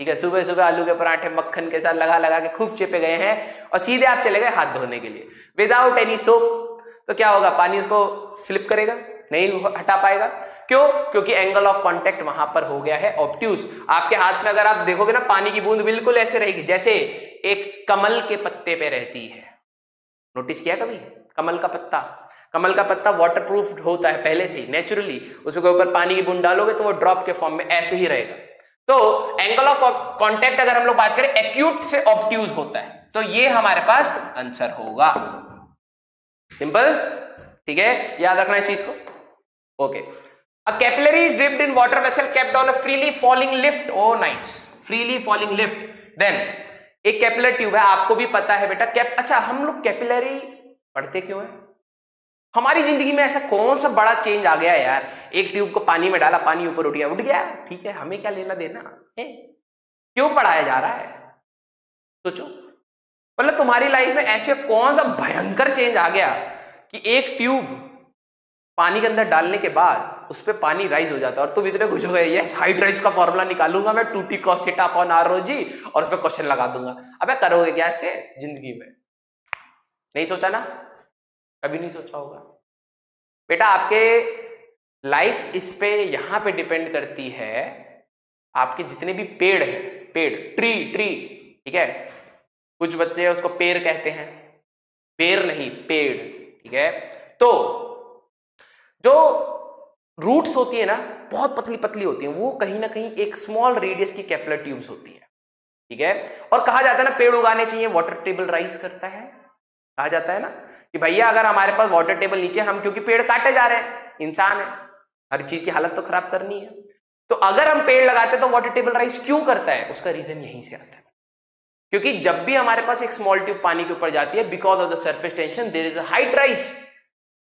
[SPEAKER 1] ठीक है, सुबह सुबह आलू के पराठे मक्खन के साथ लगा लगा के खूब चेपे गए हैं, और सीधे आप चले गए हाथ धोने के लिए विदाउट एनी सोप, तो क्या होगा, पानी उसको स्लिप करेगा, नहीं हटा पाएगा। क्यों, क्योंकि एंगल ऑफ कांटेक्ट वहां पर हो गया है ऑब्ट्यूज। आपके हाथ में अगर आप देखोगे ना, पानी की बूंद बिल्कुल ऐसे रहेगी जैसे एक कमल के पत्ते पे रहती है। नोटिस किया कभी कमल का पत्ता? कमल का पत्ता वाटरप्रूफ होता है पहले से ही नेचुरली, उसके ऊपर पानी की बूंद डालोगे तो वो ड्रॉप के फॉर्म में ऐसे ही रहेगा। तो एंगल ऑफ कांटेक्ट अगर हम लोग बात करें एक्यूट से ऑब्ट्यूज होता है, तो ये हमारे पास आंसर होगा, सिंपल। ठीक है, याद रखना इस चीज को। Okay, a capillary is dipped in water vessel kept on a freely falling lift. Oh nice, freely falling lift. Then एक कैपिलर ट्यूब है, आपको भी पता है बेटा अच्छा हम लोग कैपिलरी पढ़ते क्यों है? हमारी जिंदगी में ऐसा कौन सा बड़ा चेंज आ गया यार, एक ट्यूब को पानी में डाला, पानी ऊपर उठ गया, ठीक है, हमें क्या लेना देना है, क्यों पढ़ाया जा रहा है? सोचो, मतलब तुम्हारी लाइफ में ऐसे कौन सा भयंकर चेंज आ गया कि एक ट्यूब पानी के अंदर डालने के बाद उस पर पानी राइज हो जाता है और तुम इतने खुश हो गए, यस हाइट राइज का फॉर्मूला निकालूंगा मैं 2t cos theta upon r जी, और उस पर क्वेश्चन लगा दूंगा। अबे करोगे क्या ऐसे जिंदगी में? नहीं सोचा ना, कभी नहीं सोचा होगा बेटा। आपके लाइफ इस पे यहां पे डिपेंड करती है, आपके जितने भी पेड़ है, पेड़ ट्री, ठीक है, कुछ बच्चे उसको पेड़ कहते हैं, पेड़ नहीं पेड़, ठीक है। तो जो रूट्स होती है ना, बहुत पतली पतली होती हैं, वो कहीं ना कहीं एक स्मॉल रेडियस की कैपिलर ट्यूब्स होती है, ठीक है। और कहा जाता है ना पेड़ उगाने चाहिए, वाटर टेबल राइज करता है, कहा जाता है ना कि भैया अगर हमारे पास वाटर टेबल नीचे, हम क्योंकि पेड़ काटे जा रहे हैं, इंसान है, हर चीज की हालत तो खराब करनी है, तो अगर हम पेड़ लगाते तो वाटर टेबल राइज क्यों करता है, उसका रीजन यहीं से आता है, क्योंकि जब भी हमारे पास एक स्मॉल ट्यूब पानी के ऊपर जाती है, because of the surface tension there is a height rise,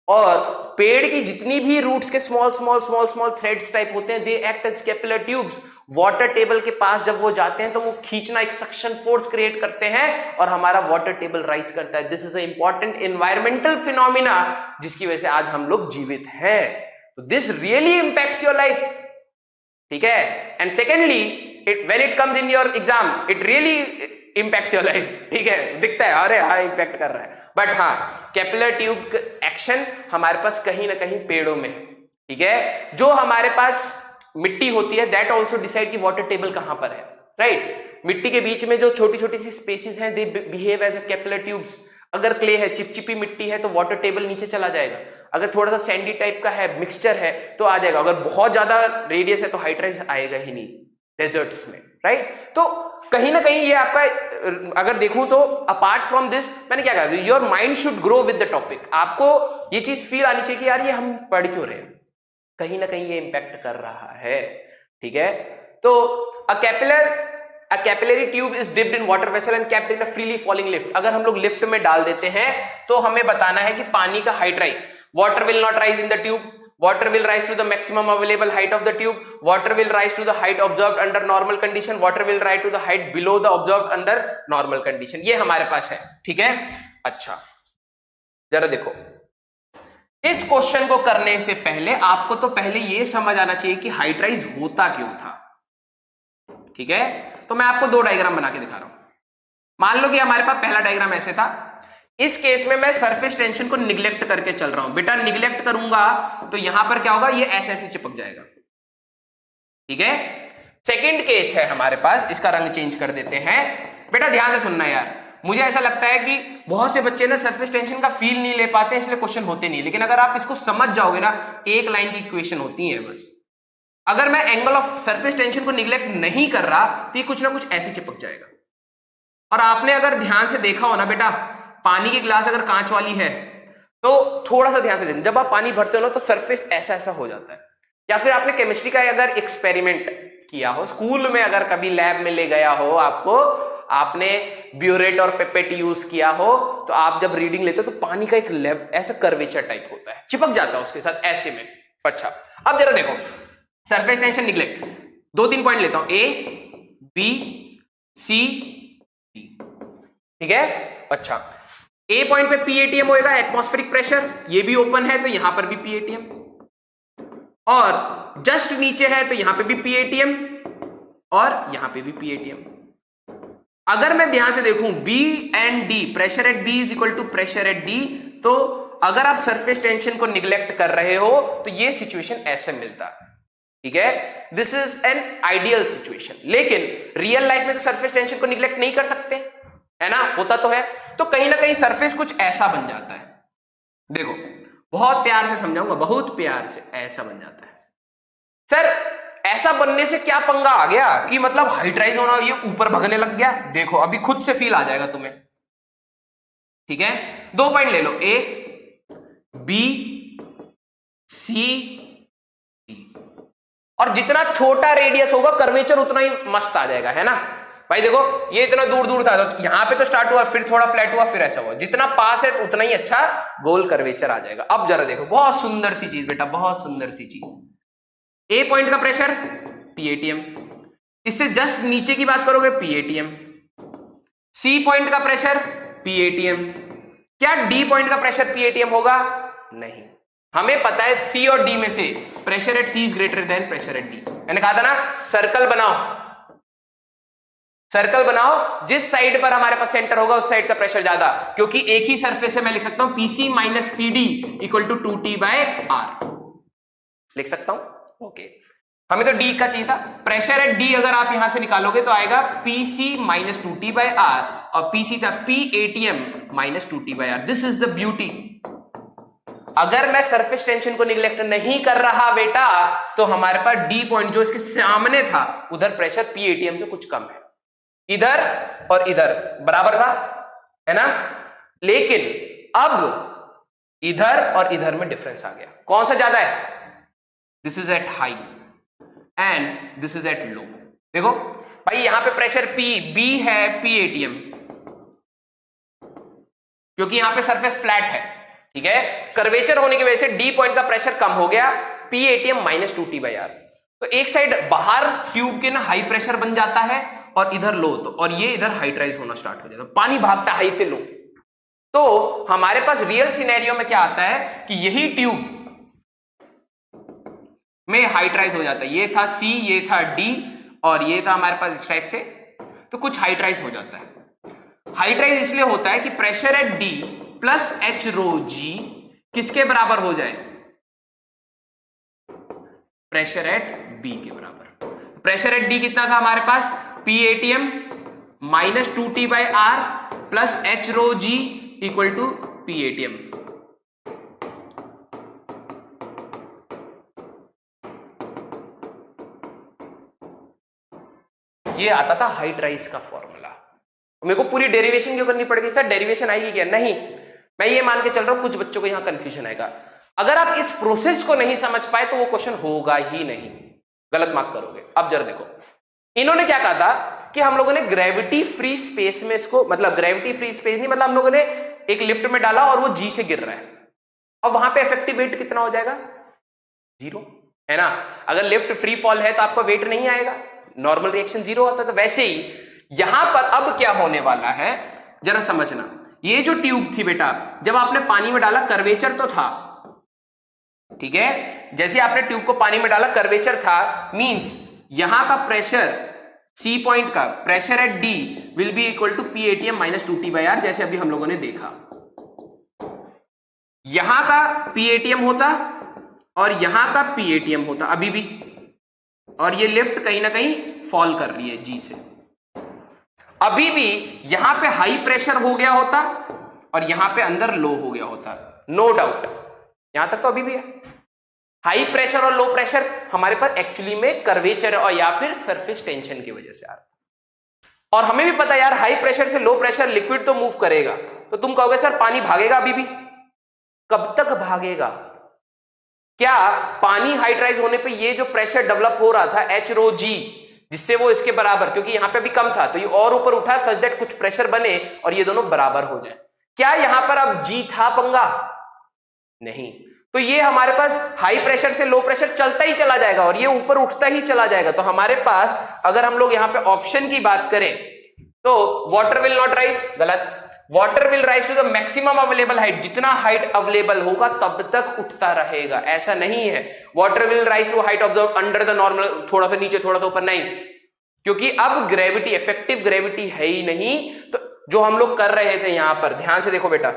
[SPEAKER 1] और पेड़ की जितनी भी रूट्स के small small small small threads type होते हैं, they act as capillary tubes, water table के पास जब वो जाते हैं तो वो खींचना, एक सक्शन फोर्स क्रिएट करते हैं और हमारा वाटर टेबल राइज करता है। This is a important environmental phenomena जिसकी वजह से आज हम लोग जीवित हैं। तो this really impacts your life, ठीक है। And secondly, when it comes in your exam, it really impacts your life, ठीक है, दिखता है अरे हाँ इंपैक्ट कर रहा है, बट हाँ कैपिलर ट्यूब एक्शन हमारे पास कहीं ना कहीं पेड़ों में, ठीक है। जो हमारे पास मिट्टी होती है, दैट ऑल्सो डिसाइड कि वाटर टेबल कहां पर है, राइट। मिट्टी के बीच में जो छोटी छोटी सी स्पेसिस हैं, they behave as a capillary tubes. अगर क्ले है, चिपचिपी मिट्टी है, तो वाटर टेबल नीचे चला जाएगा। अगर थोड़ा सा सैंडी टाइप का है, मिक्सचर है, तो आ जाएगा। अगर बहुत ज्यादा रेडियस है तो हाइट राइज आएगा ही नहीं डेजर्ट्स में, राइट। तो कहीं ना कहीं ये आपका, अगर देखूं तो अपार्ट फ्रॉम दिस, मैंने क्या कहा, your mind should grow with the topic. आपको ये चीज फील आनी चाहिए कि यार ये हम पढ़ क्यों रहे हैं, कहीं ना कहीं ये इंपैक्ट कर रहा है, ठीक है। तो अ capillary tube is dipped in water vessel and kept in a freely falling lift. अगर हम लोग लिफ्ट में डाल देते हैं तो हमें बताना है कि पानी का height rise, water will not rise in the tube, water will rise to the maximum available height of the tube, water will rise to the height observed under normal condition, water will rise to the height below the observed under normal condition। ये हमारे पास है, ठीक है। अच्छा जरा देखो, इस question को करने से पहले आपको तो पहले ये समझ आना चाहिए कि हाइट राइज होता क्यों था, ठीक है। तो मैं आपको दो डायग्राम बना के दिखा रहा हूं। मान लो कि हमारे पास पहला डायग्राम ऐसे था, इस केस में मैं सरफेस टेंशन को निगलेक्ट करके चल रहा हूं। बेटा निगलेक्ट करूंगा तो यहां पर क्या होगा, ये ऐसे ऐसे चिपक जाएगा, ठीक है। सेकंड केस है हमारे पास, इसका रंग चेंज कर देते हैं। बेटा ध्यान से सुनना यार, मुझे ऐसा लगता है कि बहुत से बच्चे ना सरफेस टेंशन का फील नहीं ले पाते, इसलिए क्वेश्चन होते नहीं, लेकिन अगर आप इसको समझ जाओगे ना, एक लाइन की इक्वेशन होती है बस। अगर मैं एंगल ऑफ सरफेस टेंशन को निगलेक्ट नहीं कर रहा तो ये कुछ ना कुछ ऐसे चिपक जाएगा। और आपने अगर ध्यान से देखा हो ना बेटा, पानी की गिलास अगर कांच वाली है तो थोड़ा सा ध्यान से देना, जब आप पानी भरते हो ना तो सरफेस ऐसा ऐसा हो जाता है। या फिर आपने केमिस्ट्री का अगर एक्सपेरिमेंट किया हो, स्कूल में अगर कभी लैब में ले गया हो आपको, आपने ब्यूरेट और पेपेट यूज किया हो, तो आप जब रीडिंग लेते हो तो पानी का एक लेव ऐसा कर्वेचर टाइप होता है, चिपक जाता है उसके साथ ऐसे में। अच्छा अब जरा देखो, सरफेस टेंशन निगलेक्ट, 2-3 पॉइंट लेता हूं, ए बी सी डी, ठीक है। अच्छा ए पॉइंट पे पीएटीएम होएगा, एटमॉस्फेरिक प्रेशर, ये भी ओपन है तो यहां पर भी पीएटीएम, और जस्ट नीचे है तो यहां पे भी पीएटीएम और यहां पे भी पीएटीएम। अगर मैं ध्यान से देखूं B and D, pressure at B is equal to pressure at D, तो अगर आप सरफेस टेंशन को निगलेक्ट कर रहे हो तो ये सिचुएशन ऐसे मिलता, ठीक है। This is an ideal situation, लेकिन रियल लाइफ में तो सरफेस टेंशन को निगलेक्ट नहीं कर सकते, है ना, होता तो है। तो कहीं ना कहीं सरफेस कुछ ऐसा बन जाता है, देखो बहुत प्यार से समझाऊंगा, बहुत प्यार से, ऐसा बन जाता है। सर ऐसा बनने से क्या पंगा आ गया कि मतलब हाइट राइज होना, ये ऊपर भगने लग गया, देखो अभी खुद से फील आ जाएगा तुम्हें, ठीक है। 2 पॉइंट ले लो, ए बी सी डी, और जितना छोटा रेडियस होगा कर्वेचर उतना ही मस्त आ जाएगा, है ना भाई। देखो ये इतना दूर दूर था तो यहां पे तो स्टार्ट हुआ, फिर थोड़ा फ्लैट हुआ, फिर ऐसा हुआ, जितना पास है तो उतना ही अच्छा गोल कर्वेचर आ जाएगा। अब जरा देखो, बहुत सुंदर सी चीज बेटा, बहुत सुंदर सी चीज। ए पॉइंट का प्रेशर पीएटीएम, इससे जस्ट नीचे की बात करोगे पीएटीएम, सी पॉइंट का प्रेशर पीएटीएम। क्या डी पॉइंट का प्रेशर पीएटीएम होगा? नहीं, हमें पता है सी और डी में से pressure at C is greater than pressure at D. मैंने कहा था ना सर्कल बनाओ, सर्कल बनाओ, जिस साइड पर हमारे पास सेंटर होगा उस साइड का प्रेशर ज्यादा, क्योंकि एक ही सरफेस है, मैं लिख सकता हूं PC minus PD equal to 2t by R, लिख सकता हूं। ओके, हमें तो डी का चाहिए था। प्रेशर एट डी अगर आप यहां से निकालोगे तो आएगा PC minus 2t by R, और पीसी था P ATM minus 2t by R. This is the beauty. अगर मैं सरफेस टेंशन को निगलेक्ट नहीं कर रहा बेटा तो हमारे पास डी पॉइंट जो इसके सामने था उधर प्रेशर पी एटीएम से कुछ कम है, इधर और इधर बराबर था, है ना। लेकिन अब इधर और इधर में डिफरेंस आ गया, कौन सा ज्यादा है? This is at high and this is at low. देखो भाई यहां पे प्रेशर पी, बी है पी एटीएम, क्योंकि यहां पे सरफेस फ्लैट है, ठीक है। कर्वेचर होने की वजह से डी पॉइंट का प्रेशर कम हो गया, पी एटीएम -2T/R। तो एक साइड बाहर ट्यूब के ना हाई प्रेशर बन जाता है और इधर लो, तो और ये इधर हाइड्राइज होना स्टार्ट हो जाता है, पानी भागता हाई से लो। तो हमारे पास रियल सिनेरियो में क्या आता है कि यही ट्यूब में हाइड्राइज हो जाता है, ये था सी, ये था डी और ये था हमारे पास इस टाइप से, तो कुछ हाइड्राइज हो जाता है। हाइड्राइज इसलिए होता है कि pressure at D plus H rho G किसके बराबर हो जाए? प्रेशर एट बी के बराबर। प्रेशर एट डी कितना था हमारे पास? P ATM -2T/R plus H rho G equal to P ATM. ये आता था हाइड्राइज का फॉर्मूला। मेरे को पूरी डेरिवेशन क्यों करनी पड़ेगी सर? डेरिवेशन आएगी क्या? नहीं, मैं ये मान के चल रहा हूं कुछ बच्चों को यहां कंफ्यूजन आएगा। अगर आप इस प्रोसेस को नहीं समझ पाए तो वो क्वेश्चन होगा ही नहीं, गलत मार्क करोगे। अब जरा देखो, इन्होंने क्या कहा था कि हम लोगों ने ग्रेविटी फ्री स्पेस में इसको, मतलब ग्रेविटी फ्री स्पेस नहीं, मतलब हम लोगों ने एक लिफ्ट में डाला और वो जी से गिर रहा है, अब वहां पे इफेक्टिव वेट कितना हो जाएगा? 0, है ना। अगर लिफ्ट फ्री फॉल है तो आपका वेट नहीं आएगा, नॉर्मल रिएक्शन 0 होता है। तो वैसे ही यहां पर अब क्या होने वाला है जरा समझना। ये जो ट्यूब थी बेटा, जब आपने पानी में डाला कर्वेचर तो था, ठीक है। जैसे आपने ट्यूब को पानी में डाला कर्वेचर था, मींस यहां का प्रेशर सी पॉइंट का pressure at D will be equal to P ATM -2T/R, जैसे अभी हम लोगों ने देखा। यहां का पी एटीएम होता और यहां का पी एटीएम होता अभी भी, और ये लिफ्ट कहीं ना कहीं फॉल कर रही है जी से, अभी भी यहां पे हाई प्रेशर हो गया होता और यहां पे अंदर लो हो गया होता, नो डाउट। यहां तक तो अभी भी है। हाई प्रेशर और लो प्रेशर हमारे पास एक्चुअली में कर्वेचर और या फिर सरफेस टेंशन की वजह से आ रहा है। और हमें भी पता है यार, हाई प्रेशर से लो प्रेशर लिक्विड तो मूव करेगा। तो तुम कहोगे सर पानी भागेगा अभी भी? कब तक भागेगा? क्या पानी हाइड्राइज होने पे ये जो प्रेशर डेवलप हो रहा था एच रो जी, जिससे वो इसके बराबर, क्योंकि यहां पे भी कम था तो ये और ऊपर उठा सच दैट कुछ प्रेशर बने और ये दोनों बराबर हो जाए, क्या यहां पर अब जी था पंगा? नहीं। तो ये हमारे पास हाई प्रेशर से लो प्रेशर चलता ही चला जाएगा और ये ऊपर उठता ही चला जाएगा। तो हमारे पास अगर हम लोग यहां पे ऑप्शन की बात करें तो वाटर विल नॉट राइज, गलत। Water will rise to the maximum available height, जितना हाइट अवेलेबल होगा तब तक उठता रहेगा, ऐसा नहीं है water will rise to height of the under the normal, थोड़ा सा नीचे थोड़ा सा ऊपर, नहीं। क्योंकि अब ग्रेविटी, इफेक्टिव ग्रेविटी है ही नहीं। तो जो हम लोग कर रहे थे यहां पर, ध्यान से देखो बेटा,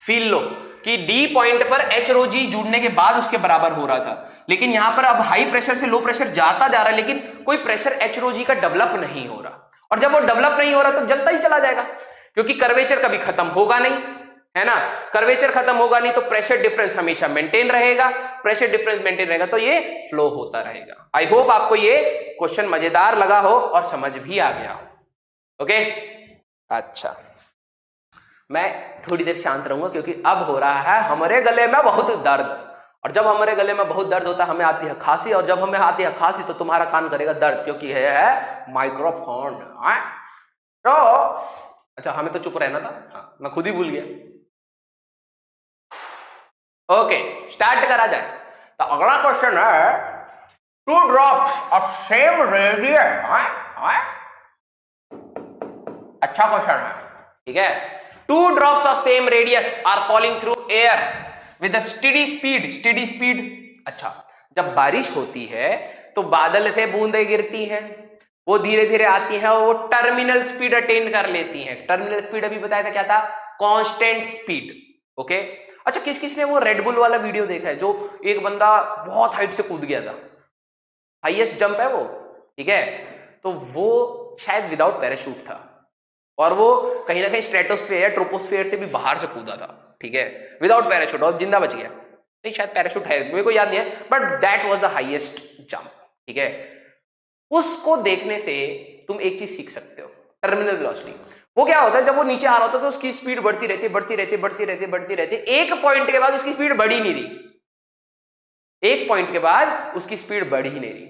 [SPEAKER 1] फील लो कि डी पॉइंट पर एच रो जी जुड़ने के बाद उसके बराबर हो रहा था, लेकिन यहां पर अब हाई प्रेशर से लो प्रेशर जाता जा रहा है, लेकिन कोई प्रेशर एच रो जी का डेवलप नहीं हो रहा। और जब वो डेवलप नहीं हो रहा तो जलता ही चला जाएगा, क्योंकि कर्वेचर कभी खत्म होगा नहीं, है ना। कर्वेचर खत्म होगा नहीं तो प्रेशर डिफरेंस हमेशा मेंटेन रहेगा, प्रेशर डिफरेंस मेंटेन रहेगा तो ये फ्लो होता रहेगा। आई होप आपको ये क्वेश्चन मजेदार लगा हो और समझ भी आ गया हो। ओके, अच्छा, मैं थोड़ी देर शांत रहूंगा क्योंकि अब हो रहा है हमारे गले में बहुत दर्द, और जब हमारे गले में बहुत दर्द होता है हमें आती है खांसी, और जब हमें आती है खांसी तो तुम्हारा कान करेगा दर्द, क्योंकि है माइक्रोफोन। तो अच्छा, हमें तो चुप रहना था, हाँ, मैं खुद ही भूल गया। ओके, स्टार्ट करा जाए। तो अगला क्वेश्चन है, 2 ड्रॉप्स ऑफ सेम रेडियस। अच्छा क्वेश्चन है, ठीक है। 2 drops of same radius are falling through air with a steady speed. steady speed, अच्छा, जब बारिश होती है तो बादल से बूंदें गिरती हैं, वो धीरे धीरे आती हैं और वो टर्मिनल स्पीड अटेन कर लेती हैं। टर्मिनल स्पीड अभी बताया था क्या था? Constant speed. ओके, अच्छा, किस किस ने वो रेड बुल वाला वीडियो देखा है, जो एक बंदा बहुत हाइट से कूद गया था, हाईएस्ट जंप है वो, ठीक है। तो वो शायद विदाउट पैराशूट था और वो कहीं ना कहीं स्ट्रेटोस्फेयर या ट्रोपोस्फेयर से भी बाहर से कूदा था। ठीक है, विदाउट पैराशूट, और जिंदा बच गया। नहीं, शायद पैराशूट है, मेरे को याद नहीं है, but that was the highest jump. ठीक है, उसको देखने से तुम एक चीज सीख सकते हो, टर्मिनल वेलोसिटी। वो क्या होता है, जब वो नीचे आ रहा होता है तो उसकी स्पीड बढ़ती रहती है, बढ़ती रहती है, बढ़ती रहती है, बढ़ती रहती है। एक पॉइंट के बाद उसकी स्पीड बढ़ ही नहीं रही, एक पॉइंट के बाद उसकी स्पीड बढ़ ही नहीं रही।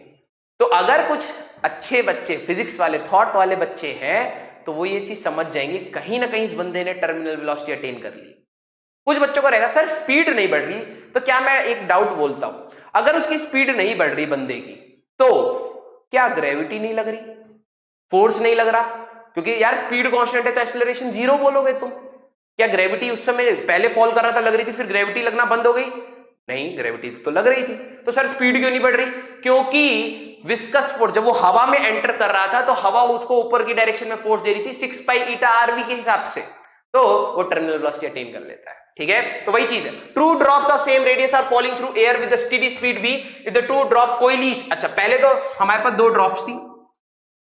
[SPEAKER 1] तो अगर कुछ अच्छे बच्चे, फिजिक्स वाले, थॉट वाले बच्चे हैं, तो वो ये चीज समझ जाएंगे कहीं ना कहीं इस बंदे ने टर्मिनल वेलोसिटी अटेन कर ली। कुछ बच्चों को रहेगा सर स्पीड नहीं बढ़ रही, तो क्या मैं एक डाउट बोलता हूं, अगर उसकी स्पीड नहीं बढ़ रही बंदे की, तो क्या ग्रेविटी नहीं लग रही, फोर्स नहीं लग रहा? क्योंकि यार स्पीड कांस्टेंट है तो एक्सेलरेशन जीरो बोलोगे तुम। क्या ग्रेविटी उस समय पहले फॉल कर रहा था लग रही थी, फिर ग्रेविटी लगना बंद हो गई? नहीं, ग्रेविटी तो लग रही थी। तो सर स्पीड क्यों नहीं बढ़ रही? क्योंकि विस्कस फोर्स, जब वो हवा में एंटर कर रहा था तो हवा उसको ऊपर की डायरेक्शन में फोर्स दे रही थी 6 पाई ईटा आरवी के हिसाब से, तो वो टर्मिनल वेलोसिटी अटेन कर लेता है। ठीक है, तो वही चीज है, two drops of same radius R falling through air with steady speed v if the two drop coalesce. अच्छा, पहले तो हमारे पास दो ड्रॉप्स थी,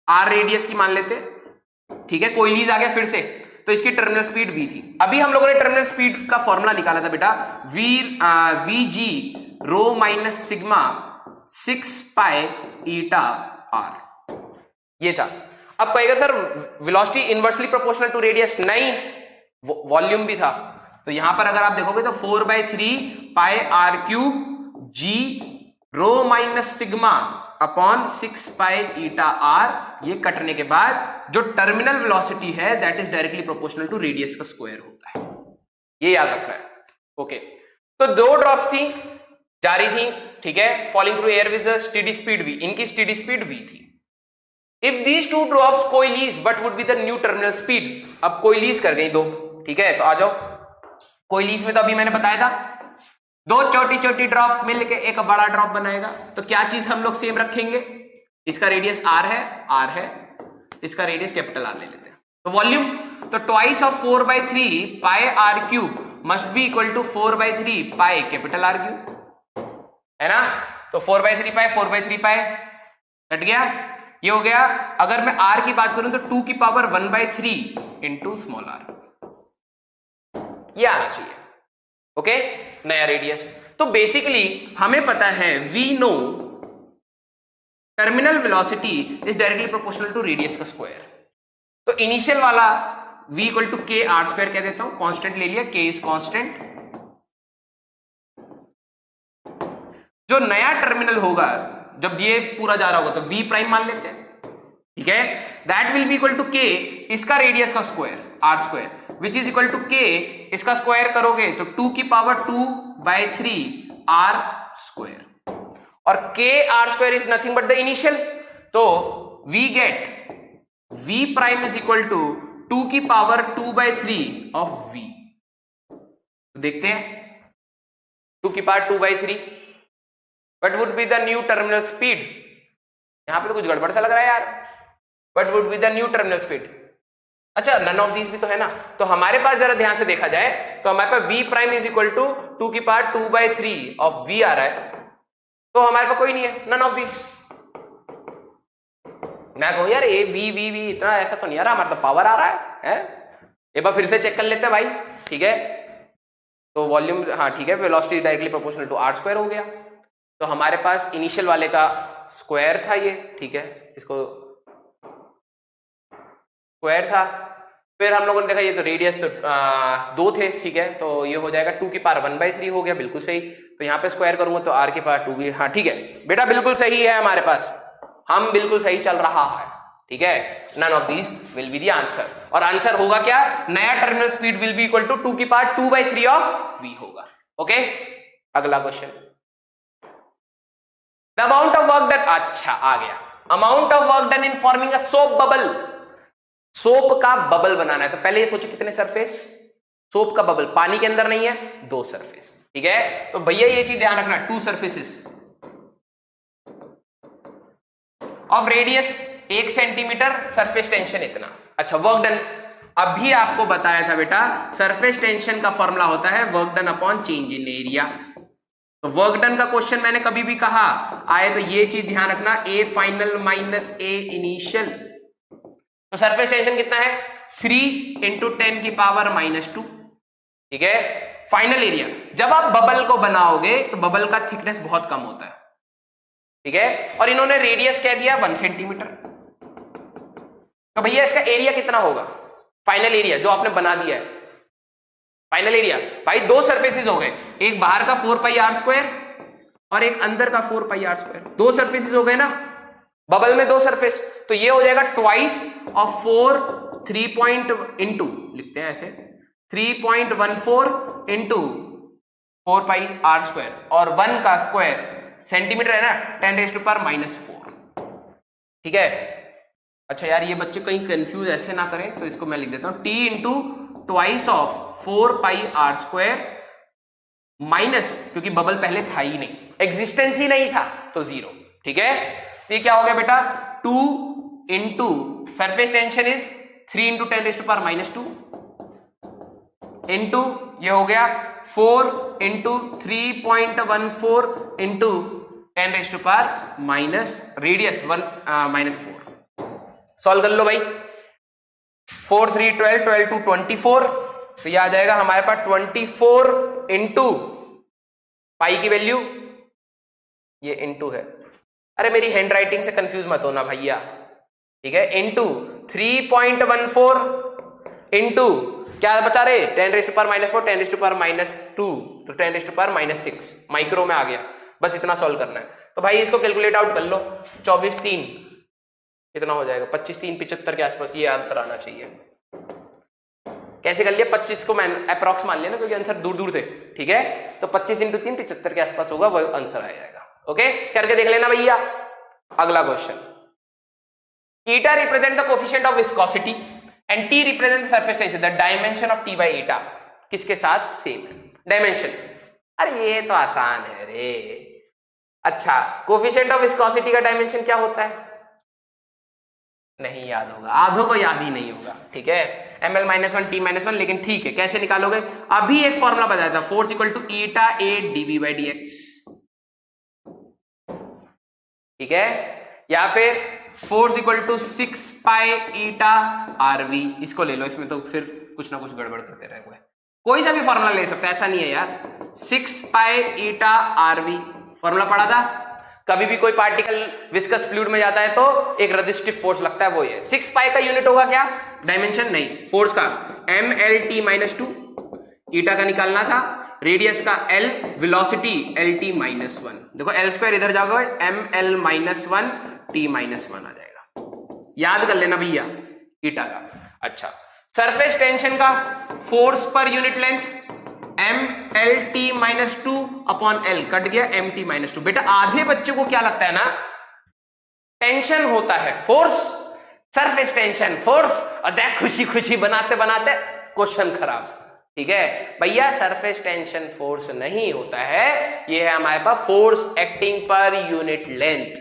[SPEAKER 1] r रेडियस की मान लेते, ठीक है, कोइलीज आ गया फिर से, तो इसकी टर्मिनल स्पीड v थी। अभी हम लोगों ने टर्मिनल स्पीड का फॉर्मूला निकाला था बेटा, vg rho minus sigma 6 pi eta r, ये था। अब कहेगा sir velocity inversely proportional to radius, नहीं, वॉल्यूम भी था। तो यहां पर अगर आप देखोगे तो 4/3 pi R cube g rho minus sigma upon 6 pi eta R, ये कटने के बाद जो टर्मिनल वेलोसिटी है that is directly proportional to radius का स्क्वायर होता है, ये याद रखना है। ओके, तो दो ड्रॉप्स थी, जा रही थी, ठीक है, falling through air with steady speed v, इनकी स्टेडी स्पीड v थी। If these two drops coalesce what would be the new terminal speed? अब कोइलीज कर गई दो, ठीक है, तो आ जाओ। कोइलीज में तो अभी मैंने बताया था, दो छोटी छोटी ड्रॉप मिलके एक बड़ा ड्रॉप बनाएगा, तो क्या चीज हम लोग सेम रखेंगे? इसका रेडियस r है, इसका रेडियस कैपिटल R ले लेते हैं। तो वॉल्यूम, तो twice of 4/3 pi R cube must be equal to 4/3 pi capital R cube, है ना? तो 4/3 पाई 4/3 पाई कट गया, ये हो गया। अगर मैं r की बात करूं तो 2 की पावर 1/3 इंटू स्मॉल r, ये आना चाहिए। ओके, नया रेडियस। तो बेसिकली हमें पता है we know terminal velocity is directly proportional to radius का स्क्वायर। तो इनिशियल वाला v equal to K R square कह देता हूं, कांस्टेंट ले लिया, k इज कांस्टेंट। जो नया टर्मिनल होगा जब ये पूरा जा रहा होगा तो v प्राइम मान लेते हैं, ठीक है, that will be equal to k इसका रेडियस का square r square which is equal to k इसका स्क्वायर करोगे तो 2 की पावर 2/3 r स्क्वायर, और k r square is nothing but the initial. तो we get v prime is equal to 2 की power 2/3 of v। देखते हैं 2 की power 2/3 what would be the new terminal speed? यहां पे तो कुछ गड़बड़ सा लग रहा है यार, what would be the new terminal speed? अच्छा, नन ऑफ दीज भी तो है ना, तो हमारे पास जरा ध्यान से देखा जाए तो हमारे पास v prime is equal to 2 की पावर 2/3 ऑफ v आ रहा है, तो हमारे पास कोई नहीं है, नन ऑफ दिस। मैं कहूं यार ये v इतना ऐसा तो नहीं आ रहा, हमारे पास पावर आ रहा है? एक बार फिर से चेक कर लेते हैं भाई, ठीक है। तो वॉल्यूम, हाँ ठीक है, velocity directly proportional to r square हो गया। तो हमारे पास इनिशियल वाले का स्क्वायर था ये, ठीक है, इसको स्क्वायर था, फिर हम लोगों ने देखा ये तो रेडियस तो 2 थे, ठीक है, तो ये हो जाएगा 2 की पावर 1/3 हो गया, बिल्कुल सही। तो यहाँ पे स्क्वायर करूंगा तो r की पावर 2 भी, हाँ ठीक है बेटा, बिल्कुल सही है हमारे पास, हम बिल्कुल सही चल रहा है, ठीक है। None of these will be the answer, और आंसर होगा क्या? नया terminal speed will be equal to 2 की पावर 2/3 ऑफ v होगा। ओके, अगला question, the amount of work done, अच्छा आ गया, amount of work done in forming a soap bubble. Soap का बबल बनाना है, तो पहले ये सोचो कितने सरफेस, सोप का बबल पानी के अंदर नहीं है, 2 सरफेस, ठीक है। तो भैया ये चीज ध्यान रखना, 2 surfaces of radius 1 centimetre, surface tension इतना। अच्छा, वर्क डन, अभी आपको बताया था बेटा सरफेस टेंशन का फॉर्मूला होता है work done upon change in area. तो वर्क डन का क्वेश्चन मैंने कभी भी कहा आए तो ये चीज ध्यान रखना, A final minus A initial. तो सरफेस टेंशन कितना है? 3 × 10⁻², ठीक है, फाइनल एरिया, जब आप बबल को बनाओगे तो बबल का थिकनेस बहुत कम होता है, ठीक है, और इन्होंने रेडियस कह दिया 1 सेंटीमीटर, तो भैया इसका एरिया कितना होगा, फाइनल एरिया जो आपने बना दिया है, फाइनल एरिया भाई दो सरफेसेस हो गए, एक बाहर का 4 पाई आर स्क्वायर और एक अंदर का 4 पाई आर स्क्वायर, दो सरफेसेस हो गए ना, बबल में दो सरफेस, तो ये हो जाएगा ट्वाइस ऑफ 4 3 पॉइंट इंटू लिखते हैं ऐसे 3.14 इंटू 4 पाई आर स्क्वायर और 1 का स्क्वायर सेंटीमीटर है ना 10⁻⁻⁴, ठीक है। अच्छा यार ये बच्चे कहीं कंफ्यूज ऐसे ना करें, तो इसको मैं लिख देता हूं t into twice of 4 pi R square minus, क्योंकि बबल पहले था ही नहीं, एग्जिस्टेंस ही नहीं था तो 0, ठीक है। तो ये क्या हो गया बेटा 2 into surface tension is 3 into 10⁻⁻² into ये हो गया 4 इंटू 3.14 इंटू 10⁻⁻, रेडियस 1 -4, सॉल्व कर लो भाई, 4 3 12 12 2 24, तो ये आ जाएगा हमारे पास 24 इंटू पाई की वैल्यू, ये इंटू है, अरे मेरी हैंड राइटिंग से कंफ्यूज मत होना भैया, ठीक है, इंटू 3.14 इंटू क्या बचा रहे 10⁻⁻⁴ 10⁻⁻2 तो 10⁻⁻6 माइक्रो में आ गया, बस इतना सॉल्व करना है। तो भाई इसको कैलकुलेट आउट कर लो, 24 3 कितना हो जाएगा 25 3 75 के आसपास ये आंसर आना चाहिए। कैसे कर लिया 25 को मैं अप्रॉक्स मान लिया ना, क्योंकि आंसर दूर दूर थे, ठीक है, तो 25 इंटू 3 75 के आसपास होगा, वो आंसर आ जाएगा। ओके करके देख लेना भैया। अगला question, eta represent the coefficient of viscosity and T represent the surface tension, the dimension of T by eta किसके साथ सेम है डायमेंशन, अरे ये तो आसान है रे। अच्छा कोफिशिएंट ऑफ विस्कोसिटी का डायमेंशन क्या होता है, नहीं याद होगा, आधों को याद ही नहीं होगा, ठीक है, ml-1 t-1, लेकिन ठीक है कैसे निकालोगे, अभी एक फॉर्मूला बताया था, force equal to eta A dv by dx, ठीक है, या फिर force equal to 6 pi eta RV, इसको ले लो, इसमें तो फिर कुछ ना कुछ गड़बड़ करते रहे, कोई सा भी फॉर्मूला ले सकता है, ऐसा नहीं है यार, 6 पाई ईटा आरवी फॉर्मूला पढ़ा था। कभी भी कोई पार्टिकल विस्कस फ्लूइड में जाता है तो एक रेजिस्टिव फोर्स लगता है, वो ये 6 पाई का यूनिट होगा क्या, डायमेंशन नहीं, फोर्स का mlt-2, ईटा का निकालना था, रेडियस का l, वेलोसिटी lt-1, देखो l स्क्वायर इधर जाओगे ml-1 t-1 आ जाएगा, याद कर लेना भैया ईटा का। अच्छा सरफेस टेंशन का फोर्स पर unit length mlt-2 upon l, cut गया mt-2, बेटा आधे बच्चों को क्या लगता है ना टेंशन होता है फोर्स, सरफेस टेंशन फोर्स, और देख खुशी खुशी बनाते बनाते क्वेश्चन खराब, ठीक है भैया, सरफेस टेंशन फोर्स नहीं होता है, ये है हमारे पास फोर्स एक्टिंग पर यूनिट लेंथ,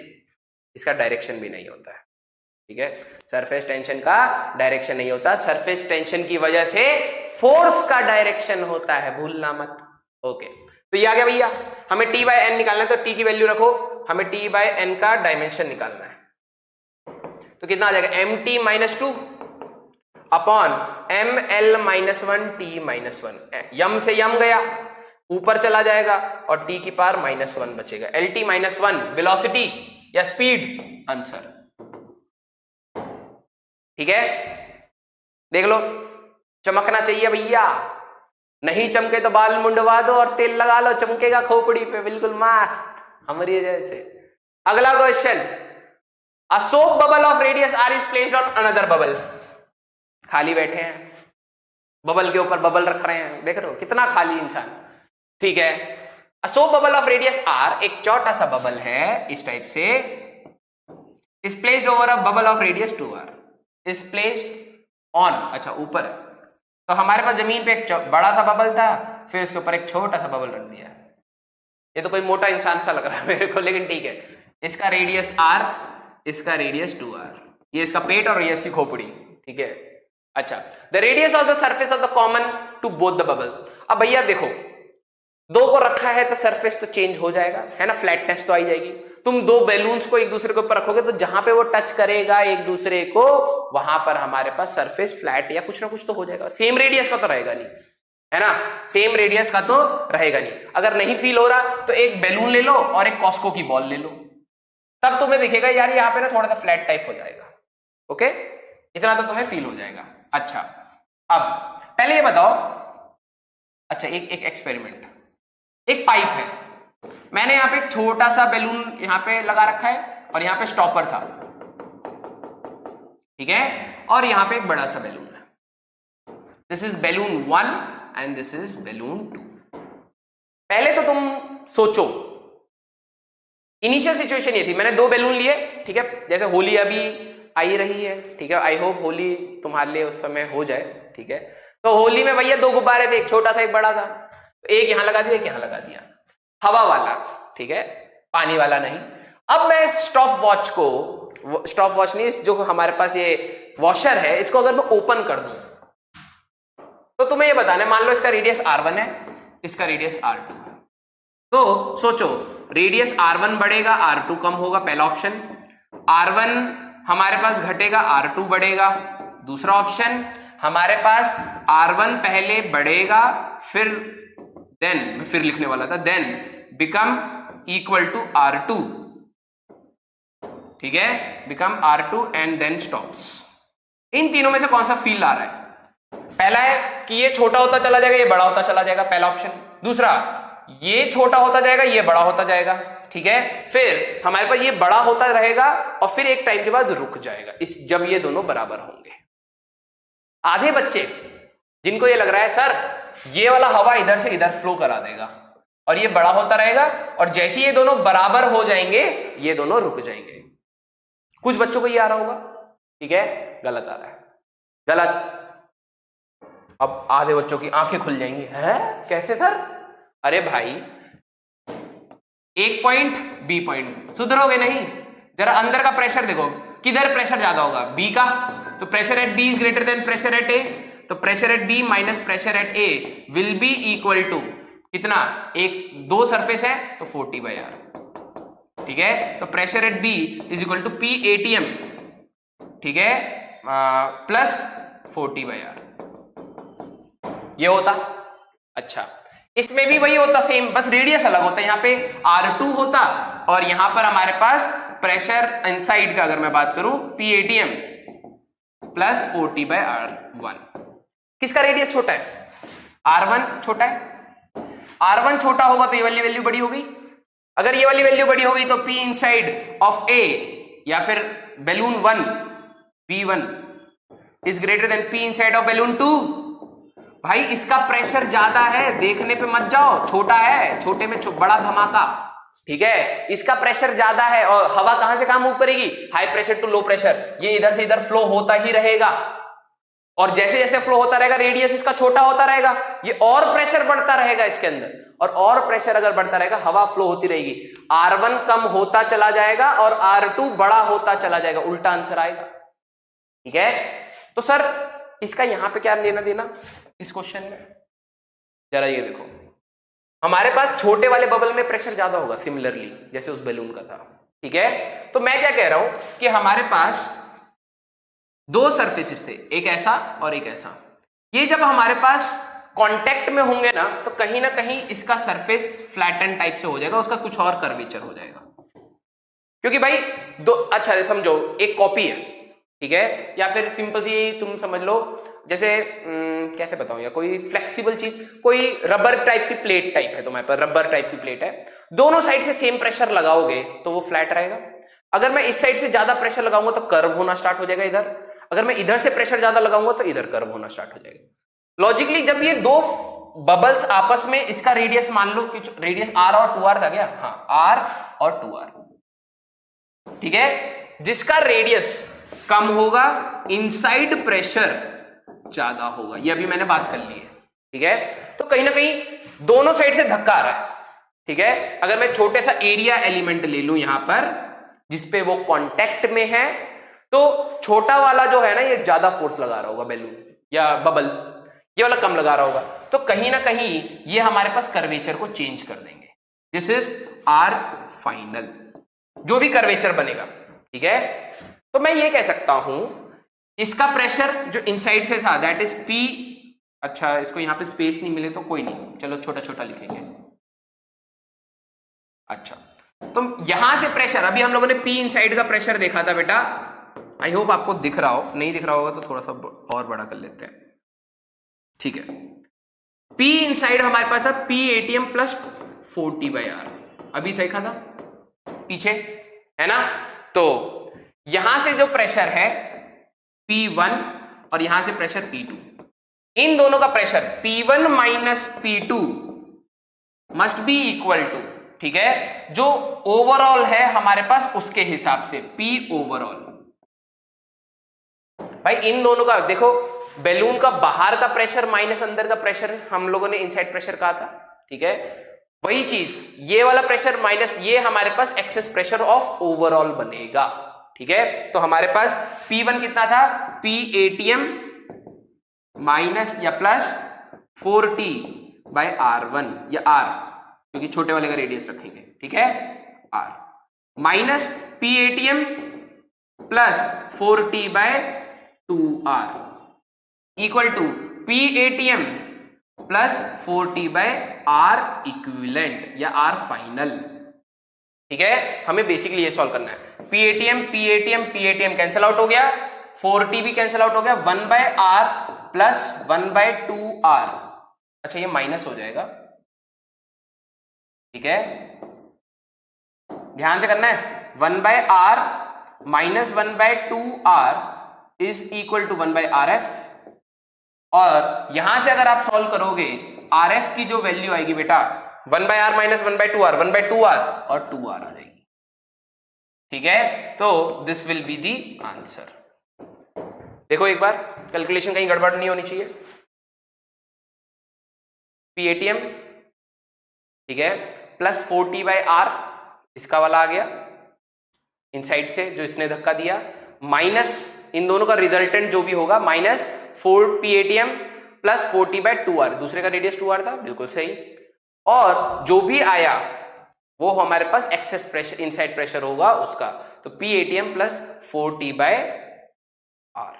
[SPEAKER 1] इसका डायरेक्शन भी नहीं होता है, ठीक है, सरफेस टेंशन का डायरेक्शन नहीं होता, सरफेस टेंशन की वजह से फोर्स का डायरेक्शन होता है, भूलना मत। ओके तो ये आ गया भैया, हमें t बाय n निकालना है, तो t की वैल्यू रखो, हमें t बाय n का डायमेंशन निकालना है, तो कितना आ जाएगा mt-2 अपॉन ml-1 t-1, यम से यम गया ऊपर चला जाएगा और t की पावर -1 बचेगा, lt-1 वेलोसिटी या स्पीड आंसर, ठीक है, देख लो चमकना चाहिए भैया, नहीं चमके तो बाल मुंडवा दो और तेल लगा लो, चमकेगा खोपड़ी पे बिल्कुल मस्त हमारी जैसे। अगला question, a soap bubble of radius R is placed on another bubble, खाली बैठे हैं बबल के ऊपर बबल रख रहे हैं, देख रहे हो कितना खाली इंसान, ठीक है, a soap bubble of radius R, एक छोटा सा बबल है इस टाइप से, is placed over a bubble of radius 2r, is placed on, अच्छा ऊपर है, तो हमारे पास जमीन पे एक बड़ा सा बबल था, फिर इसके ऊपर एक छोटा सा बबल रख दिया, ये तो कोई मोटा इंसान सा लग रहा है मेरे को, लेकिन ठीक है, इसका रेडियस r, इसका रेडियस 2r, ये इसका पेट और ये इसकी खोपड़ी, ठीक है। अच्छा the radius of the surface of the common to both the bubble, अब भैया देखो दो को रखा है तो सरफेस तो चेंज हो जाएगा, है ना, फ्लैटनेस तो आई जाएगी, तुम दो बैलून्स को एक दूसरे के ऊपर रखोगे तो जहां पे वो टच करेगा एक दूसरे को वहां पर हमारे पास सरफेस फ्लैट या कुछ ना कुछ तो हो जाएगा, सेम रेडियस का तो रहेगा नहीं, है ना, सेम रेडियस का तो रहेगा नहीं। अगर नहीं फील हो रहा तो एक बैलून ले लो और एक कॉस्को की बॉल ले लो, तब तुम्हें दिखेगा यार यहाँ पे ना थोड़ा सा फ्लैट टाइप हो जाएगा। ओके, इतना तो तुम्हें फील हो जाएगा। अच्छा, अब पहले ये बताओ, अच्छा एक एक्सपेरिमेंट, एक पाइप है, मैंने यहाँ पे एक छोटा सा बैलून यहाँ पे लगा रखा है और यहाँ पे स्टॉपर था, ठीक है, और यहाँ पे एक बड़ा सा बैलून है। This is balloon 1 and this is balloon 2। पहले तो तुम सोचो, इनिशियल सिचुएशन ये थी, मैंने 2 बैलून लिए, ठीक है, जैसे होली अभी आई रही है, ठीक है, आई होप होली तुम्हारे लिए उस समय हो जाए, ठीक है। तो होली में भैया 2 गुब्बारे थे, एक छोटा था एक बड़ा था, एक यहां लगा दिया एक यहां लगा दिया, हवा वाला, ठीक है, पानी वाला नहीं। अब मैं स्टॉप वॉच को, स्टॉप वॉच नहीं, जो हमारे पास ये वॉशर है, इसको अगर मैं ओपन कर दूं तो तुम्हें ये बताना है, मान लो इसका रेडियस R1 है, इसका रेडियस R2 है, तो सोचो रेडियस R1 बढ़ेगा R2 कम होगा, पहला ऑप्शन। R1 हमारे पास घटेगा R2 बढ़ेगा, दूसरा ऑप्शन। हमारे पास R1 पहले बढ़ेगा, फिर लिखने वाला था, then become equal to R2, ठीक है, become R2 and then stops. इन तीनों में से कौन सा फील आ रहा है? पहला है कि ये छोटा होता चला जाएगा, ये बड़ा होता चला जाएगा, पहला ऑप्शन। दूसरा, ये छोटा होता जाएगा, ये बड़ा होता जाएगा, ठीक है, फिर हमारे पास ये बड़ा होता रहेगा और फिर एक टाइम के बाद रुक जाएगा, इस जब ये दोनों बराबर होंगे। आधे बच्चे जिनको ये लग रहा है सर ये वाला हवा इधर से इधर फ्लो करा देगा और ये बड़ा होता रहेगा और जैसे ये दोनों बराबर हो जाएंगे ये दोनों रुक जाएंगे। कुछ बच्चों को ये आ रहा होगा, ठीक है, गलत आ रहा है, गलत। अब आधे बच्चों की आंखें खुल जाएंगी, है कैसे सर? अरे भाई, एक पॉइंट बी पॉइंट, सुधरोगे नहीं? जरा अंदर का प्रेशर देखो, किधर प्रेशर ज्यादा होगा? बी का, तो pressure at B is greater than pressure at A, तो pressure at B minus pressure at A will be equal to कितना? एक 2 सरफेस है तो 40/r, ठीक है, तो pressure at B is equal to P ATM, ठीक है, प्लस 40/r, ये होता। अच्छा, इसमें भी वही होता सेम, बस रेडियस अलग होता है, यहाँ पे R2 होता और यहां पर हमारे पास प्रेशर इनसाइड का अगर मैं बात करूं PATM प्लस 40/r1। किसका रेडियस छोटा है? R1 छोटा है। R1 छोटा होगा तो ये वाली वैल्यू बड़ी होगी, अगर ये वाली वैल्यू बड़ी होगी तो P इनसाइड ऑफ A या फिर balloon 1 B1 is greater then P inside of balloon 2। भाई इसका प्रेशर ज्यादा है, देखने पे मत जाओ, छोटा है, छोटे में बड़ा धमाका, ठीक है, इसका प्रेशर ज्यादा है और हवा कहां से कहां मूव करेगी? High pressure to low pressure, ये इधर से इधर फ्लो होता ही रहेगा और जैसे जैसे फ्लो होता रहेगा रेडियस इसका छोटा होता रहेगा, ये और प्रेशर बढ़ता रहेगा इसके अंदर, और प्रेशर अगर बढ़ता रहेगा हवा फ्लो होती रहेगी, R1 कम होता चला जाएगा और R2 बड़ा होता चला जाएगा, उल्टा आंसर आएगा, ठीक है। तो सर इसका यहां पे क्या लेना देना इस क्वेश्चन में? जरा ये देखो, हमारे पास छोटे वाले बबल में प्रेशर ज्यादा होगा सिमिलरली जैसे उस बैलून का था, ठीक है। तो मैं क्या कह रहा हूं कि हमारे पास 2 सरफेसेस थे, एक ऐसा और एक ऐसा, ये जब हमारे पास कांटेक्ट में होंगे ना तो कहीं ना कहीं इसका सरफेस फ्लैटन टाइप से हो जाएगा, उसका कुछ और कर्वेचर हो जाएगा, क्योंकि भाई दो, अच्छा समझो एक कॉपी है, ठीक है, या फिर सिंपल सी तुम समझ लो जैसे कैसे बताऊं, या कोई फ्लेक्सिबल चीज, कोई रबर टाइप की प्लेट टाइप है, तुम्हारे पास रबर टाइप की प्लेट है, दोनों साइड से सेम प्रेशर लगाओगे तो वो फ्लैट रहेगा। अगर मैं इस साइड से ज्यादा प्रेशर लगाऊंगा तो कर्व होना स्टार्ट हो जाएगा इधर, अगर मैं इधर से प्रेशर ज्यादा लगाऊंगा तो इधर कर्व होना स्टार्ट हो जाएगा। लॉजिकली जब ये 2 बबल्स आपस में, इसका रेडियस मान लो कि रेडियस R और 2R था क्या? हाँ, R और 2R, ठीक है, जिसका रेडियस कम होगा इनसाइड प्रेशर ज्यादा होगा, ये अभी मैंने बात कर ली है, ठीक है। तो कहीं ना कहीं दोनों साइड से धक्का आ रहा है, ठीक है। अगर मैं छोटे सा एरिया एलिमेंट ले लूं यहां पर जिसपे वो कांटेक्ट में है, तो छोटा वाला जो है ना ये ज्यादा फोर्स लगा रहा होगा बैलून या बबल, ये वाला कम लगा रहा होगा, तो कहीं ना कहीं ये हमारे पास कर्वेचर को चेंज कर देंगे। दिस इज आर फाइनल, जो भी कर्वेचर बनेगा, ठीक है। तो मैं ये कह सकता हूं इसका प्रेशर जो इनसाइड से था दैट इज P अच्छा, इसको यहाँ पे स्पेस नहीं मिले तो कोई नहीं, चलो छोटा छोटा लिखेंगे। अच्छा, तो यहां से प्रेशर, अभी हम लोगों ने पी इनसाइड का प्रेशर देखा था बेटा, आई होप आपको दिख रहा हो, नहीं दिख रहा होगा तो थोड़ा सा और बड़ा कर लेते हैं, ठीक है। पी इनसाइड हमारे पास था पी एटीएम प्लस 40/R, अभी देखा था पीछे, है ना। तो यहां से जो प्रेशर है P1 और यहां से प्रेशर P2, इन दोनों का pressure P1 minus P2 must be equal to, ठीक है, जो ओवरऑल है हमारे पास उसके हिसाब से P ओवरऑल। भाई इन दोनों का देखो, बैलून का बाहर का प्रेशर माइनस अंदर का प्रेशर हम लोगों ने इनसाइड प्रेशर कहा था, ठीक है। वही चीज ये वाला प्रेशर माइनस ये हमारे पास एक्सेस प्रेशर ऑफ ओवरऑल बनेगा, ठीक है। तो हमारे पास P1 कितना था, P ATM माइनस या प्लस 4T/R1 या R, क्योंकि छोटे वाले का रेडियस रखेंगे, ठीक है, R minus P ATM plus 4T/2R equal to P ATM plus 4T/R equivalent या R फाइनल, ठीक है। हमें बेसिकली ये सॉल्व करना है। P ATM कैंसिल आउट हो गया, 4T भी कैंसिल आउट हो गया, 1/R प्लस 1/2R, अच्छा ये माइनस हो जाएगा, ठीक है, ध्यान से करना है। 1/R minus 1/2R is equal to 1/RF, और यहां से अगर आप सॉल्व करोगे RF की जो वैल्यू आएगी बेटा 1/R माइनस 1/2R 1/2R और 2R आ जाएगी, ठीक है। तो this will be the answer. देखो एक बार कैलकुलेशन कहीं गड़बड़ नहीं होनी चाहिए। P ATM, ठीक है, प्लस 4T/R इसका वाला आ गया इनसाइड से जो इसने धक्का दिया, माइनस इन दोनों का रिजल्टेंट जो भी होगा minus 4P ATM plus 4T/2R, दूसरे का रेडियस 2R था, बिल्कुल सही, और जो भी आया वो हमारे पास एक्सेस प्रेशर इनसाइड प्रेशर होगा उसका, तो P ATM प्लस 4T/R,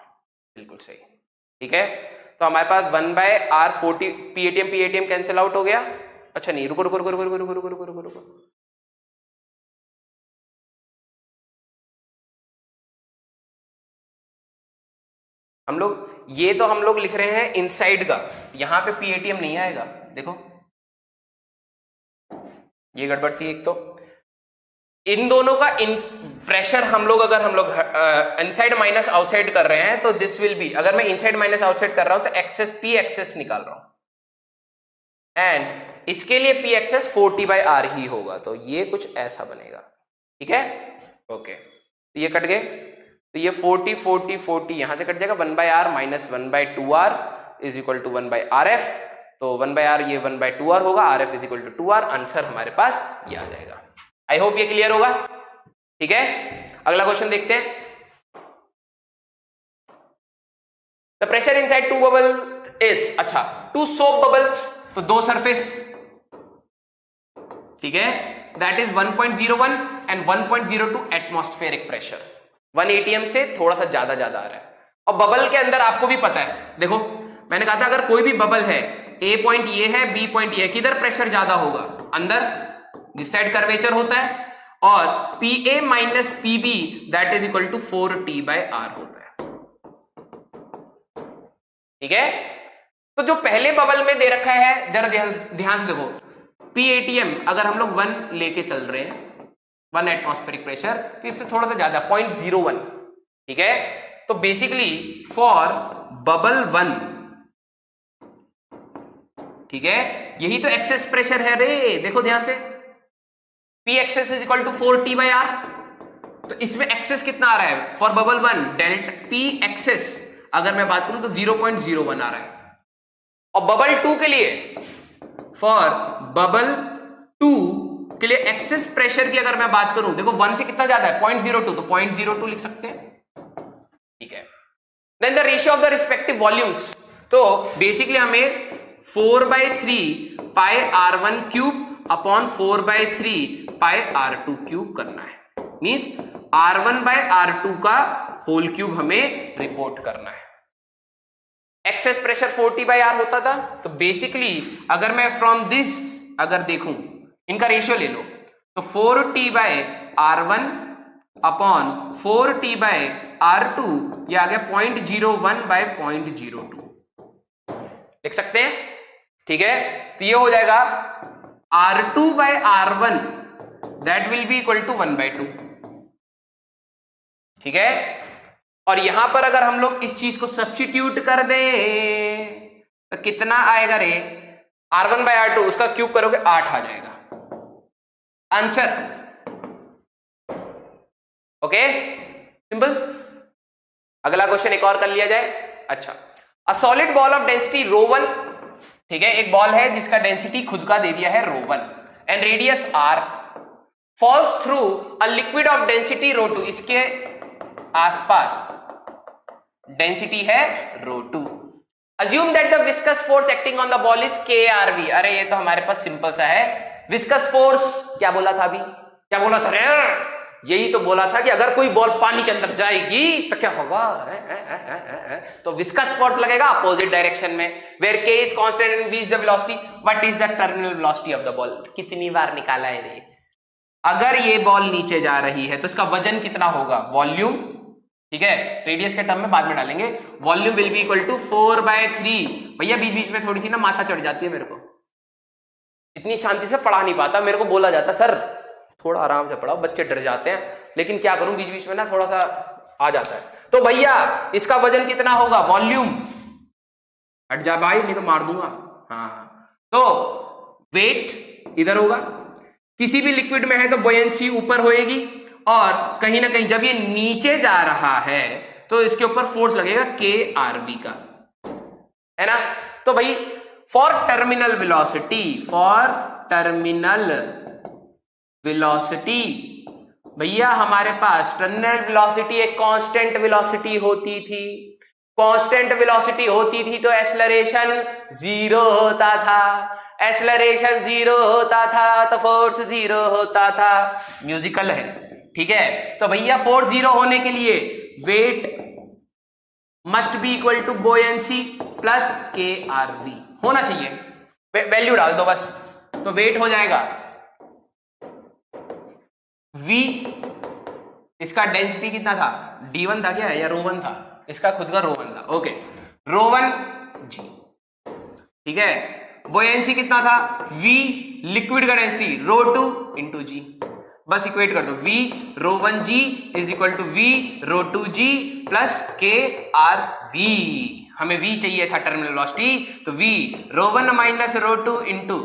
[SPEAKER 1] बिल्कुल सही, ठीक है। तो हमारे पास 1/R 40 P ATM cancel out हो गया। अच्छा नहीं, रुको रुको रुको रुको रुको रुको रुको रुको रुको रुको, हम लोग ये तो हम लोग लिख रहे हैं इनसाइड का, यहां पे P ATM नहीं आएगा, देखो ये गड़बड़ थी एक तो। इन दोनों का प्रेशर हम लोग अगर हम लोग इनसाइड माइनस आउटसाइड कर रहे हैं तो दिस विल बी, अगर मैं इनसाइड माइनस आउटसाइड कर रहा हूं तो एक्सेस P एक्सेस निकाल रहा हूं, एंड इसके लिए P एक्सेस 4T/R ही होगा, तो ये कुछ ऐसा बनेगा, ठीक है, ओके। तो ये कट गए, तो ये 40 यहां से कट जाएगा, 1/R minus 1/2R is equal to 1/RF, तो 1/R ये 1/2R होगा, RF is equal to 2R, answer हमारे पास ये आ जाएगा। आई होप ये क्लियर होगा, ठीक है। अगला क्वेश्चन देखते हैं। The pressure inside two bubble is, अच्छा टू सोप बबल्स, तो दो सरफेस, ठीक है, that is 1.01 and 1.02 atmospheric pressure, 1 ATM से थोड़ा सा ज्यादा आ रहा है। और बबल के अंदर आपको भी पता है, देखो मैंने कहा था अगर कोई भी बबल है, A पॉइंट ये है, B पॉइंट ये है, किधर प्रेशर ज्यादा होगा, अंदर, जिस साइड कर्वेचर होता है, और PA minus PB that is equal to 4T/R होता है, ठीक है। तो जो पहले बबल में दे रखा है, जरा ध्यान से देखो, P ATM अगर हम लोग 1 लेके चल रहे हैं, 1 एटमॉस्फेरिक प्रेशर, तो इससे थोड़ा सा ज्यादा 0.01, ठीक है। तो बेसिकली फॉर बबल 1, ठीक है, यही तो एक्सेस प्रेशर है रे, देखो ध्यान से, P excess is equal to 4T/R, तो इसमें एक्सेस कितना आ रहा है for bubble 1, delta P excess अगर मैं बात करूं तो 0.01 आ रहा है, और बबल 2 के लिए, फॉर बबल 2 के लिए एक्सेस प्रेशर की अगर मैं बात करूं, देखो 1 से कितना ज्यादा है 0.02, तो 0.02 लिख सकते हैं, ठीक है। Then the ratio of the respective volumes, तो बेसिकली हमें 4/3πR1 cube upon 4/3πR2 cube करना है, मींस R1/R2 का होल क्यूब हमें रिपोर्ट करना है। एक्सेस प्रेशर 40/R होता था। तो बेसिकली अगर मैं फ्रॉम दिस अगर देखूं, इनका रेशियो ले लो, तो 4T/R1 अपॉन 4T/R2 ये आ गया 0.01/0.02 लिख सकते हैं। ठीक है, तो ये हो जाएगा R2/R1 that will be equal to 1/2। ठीक है, और यहां पर अगर हम लोग इस चीज को सब्स्टिट्यूट कर दें तो कितना आएगा रे, R1/R2 उसका क्यूब करोगे 8 आ जाएगा आंसर। Okay simple. अगला क्वेश्चन एक और कर लिया जाए। अच्छा, a solid ball of density ρ1, ठीक है, एक बॉल है जिसका डेंसिटी खुद का दे दिया है ρ1 and radius r, falls through a liquid of density ρ2, इसके आसपास डेंसिटी है ρ2। Assume that the viscous force acting on the ball is KRV। अरे ये तो हमारे पास सिंपल सा है। विस्कस फोर्स क्या बोला था अभी, क्या बोला था रे? यही तो बोला था कि अगर कोई बॉल पानी के अंदर जाएगी तो क्या होगा, तो विस्कस फोर्स लगेगा अपोजिट डायरेक्शन में, where K is constant and V is the velocity. What is the terminal velocity of the ball? कितनी बार निकाला है रे? अगर ये बॉल नीचे जा रही है तो इसका वजन कितना होगा, वॉल्यूम, ठीक है, रेडियस के टर्म में बाद में डालेंगे, volume will be equal to 4/3। भैया बीच बीच में थोड़ी सी ना माथा चढ़ जाती है मेरे को, इतनी शांति से पढ़ा नहीं पाता, मेरे को बोला जाता सर थोड़ा आराम से पढ़ाओ, बच्चे डर जाते हैं, लेकिन क्या करूं बीच बीच में ना थोड़ा सा आ जाता है। तो भैया इसका वजन कितना होगा, वॉल्यूम, हट जा भाई नहीं तो मार दूंगा। हाँ, तो वेट इधर होगा, किसी भी लिक्विड में है तो बुयंसी ऊपर होएगी, और कहीं ना कहीं जब ये नीचे जा रहा है तो इसके ऊपर फोर्स लगेगा KRV का, है ना। तो भाई फॉर टर्मिनल वेलोसिटी भैया हमारे पास टर्मिनल वेलोसिटी एक कांस्टेंट वेलोसिटी होती थी, कांस्टेंट वेलोसिटी होती थी तो एक्सेलरेशन 0 होता था, एक्सेलरेशन 0 होता था तो फोर्स 0 होता था। म्यूजिकल है, ठीक है। तो भैया फोर्स 0 होने के लिए weight must be equal to buoyancy plus KRV होना चाहिए, वैल्यू डाल दो बस, तो वेट हो जाएगा V, इसका डेंसिटी कितना था, D1 था क्या या ρ1 था, इसका खुद का ρ1 था, ओके, ρ1 G, ठीक है। बुयंसी कितना था V, लिक्विड का डेंसिटी ρ2 इंटू G, बस इक्वेट कर दो, V ρ1G is equal to V ρ2G plus KRV। हमें V चाहिए था टर्मिनल वेलोसिटी, तो V ρ1 माइनस ρ2 इंटू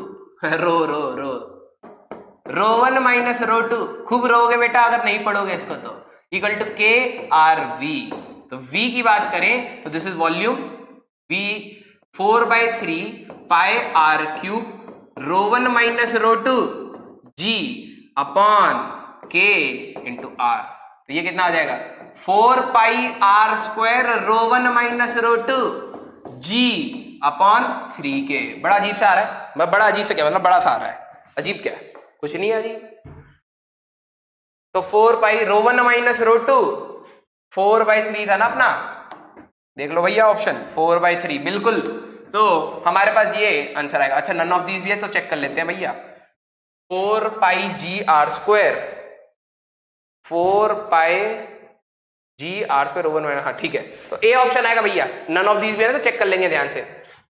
[SPEAKER 1] ρ1 माइनस ρ2, खूब रोगे बेटा अगर नहीं पढ़ोगे इसको, तो इक्वल टू KRV। तो V की बात करें तो this is volume, V 4/3 pi R cube ρ1 minus ρ2 G upon K into R। तो ये कितना आ जाएगा 4πr² ρ1 minus ρ2 G upon 3K। बड़ा अजीब सा आ रहा है, बड़ा अजीब से क्या मतलब बड़ा सा आ रहा है, अजीब क्या है, कुछ नहीं है अजीब। तो 4π ρ1 माइनस ρ2 4/3 था ना अपना, देख लो भैया ऑप्शन 4/3 बिल्कुल, तो हमारे पास ये आंसर आएगा। अच्छा नन ऑफ दीज भी है तो चेक कर लेते हैं भैया, 4πgr², 4πgr² ρ1 माइनस, हाँ ठीक है, तो ए ऑप्शन आएगा भैया। नन ऑफ दीज भी है तो चेक कर लेंगे ध्यान से।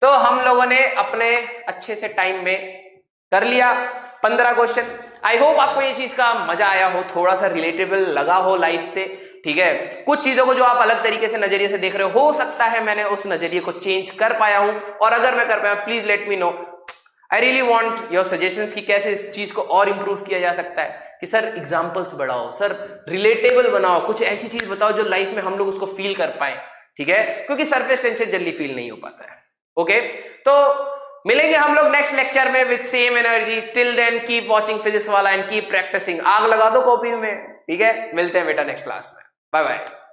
[SPEAKER 1] तो हम लोगों ने अपने अच्छे से टाइम में कर लिया 15 क्वेश्चन। आई होप आपको ये चीज का मजा आया हो, थोड़ा सा रिलेटेबल लगा हो लाइफ से, ठीक है। कुछ चीजों को जो आप अलग तरीके से नजरिए से देख रहे हो सकता है मैंने उस नजरिए को चेंज कर पाया हूं, और अगर मैं कर पाया please let me know. I really want your suggestions कि कैसे इस चीज को और इंप्रूव किया जा सकता है, कि सर एग्जांपल्स बढ़ाओ, सर रिलेटेबल बनाओ, कुछ ऐसी चीज बताओ जो लाइफ में हम लोग उसको फील कर पाए, ठीक है, क्योंकि सरफेस टेंशन जल्दी फील नहीं हो पाता है। ओके, तो मिलेंगे हम लोग नेक्स्ट लेक्चर में with same energy. Till then keep watching Physics Wallah and keep practising. आग लगा दो कॉपी में, ठीक है। मिलते हैं बेटा नेक्स्ट क्लास में, बाय बाय।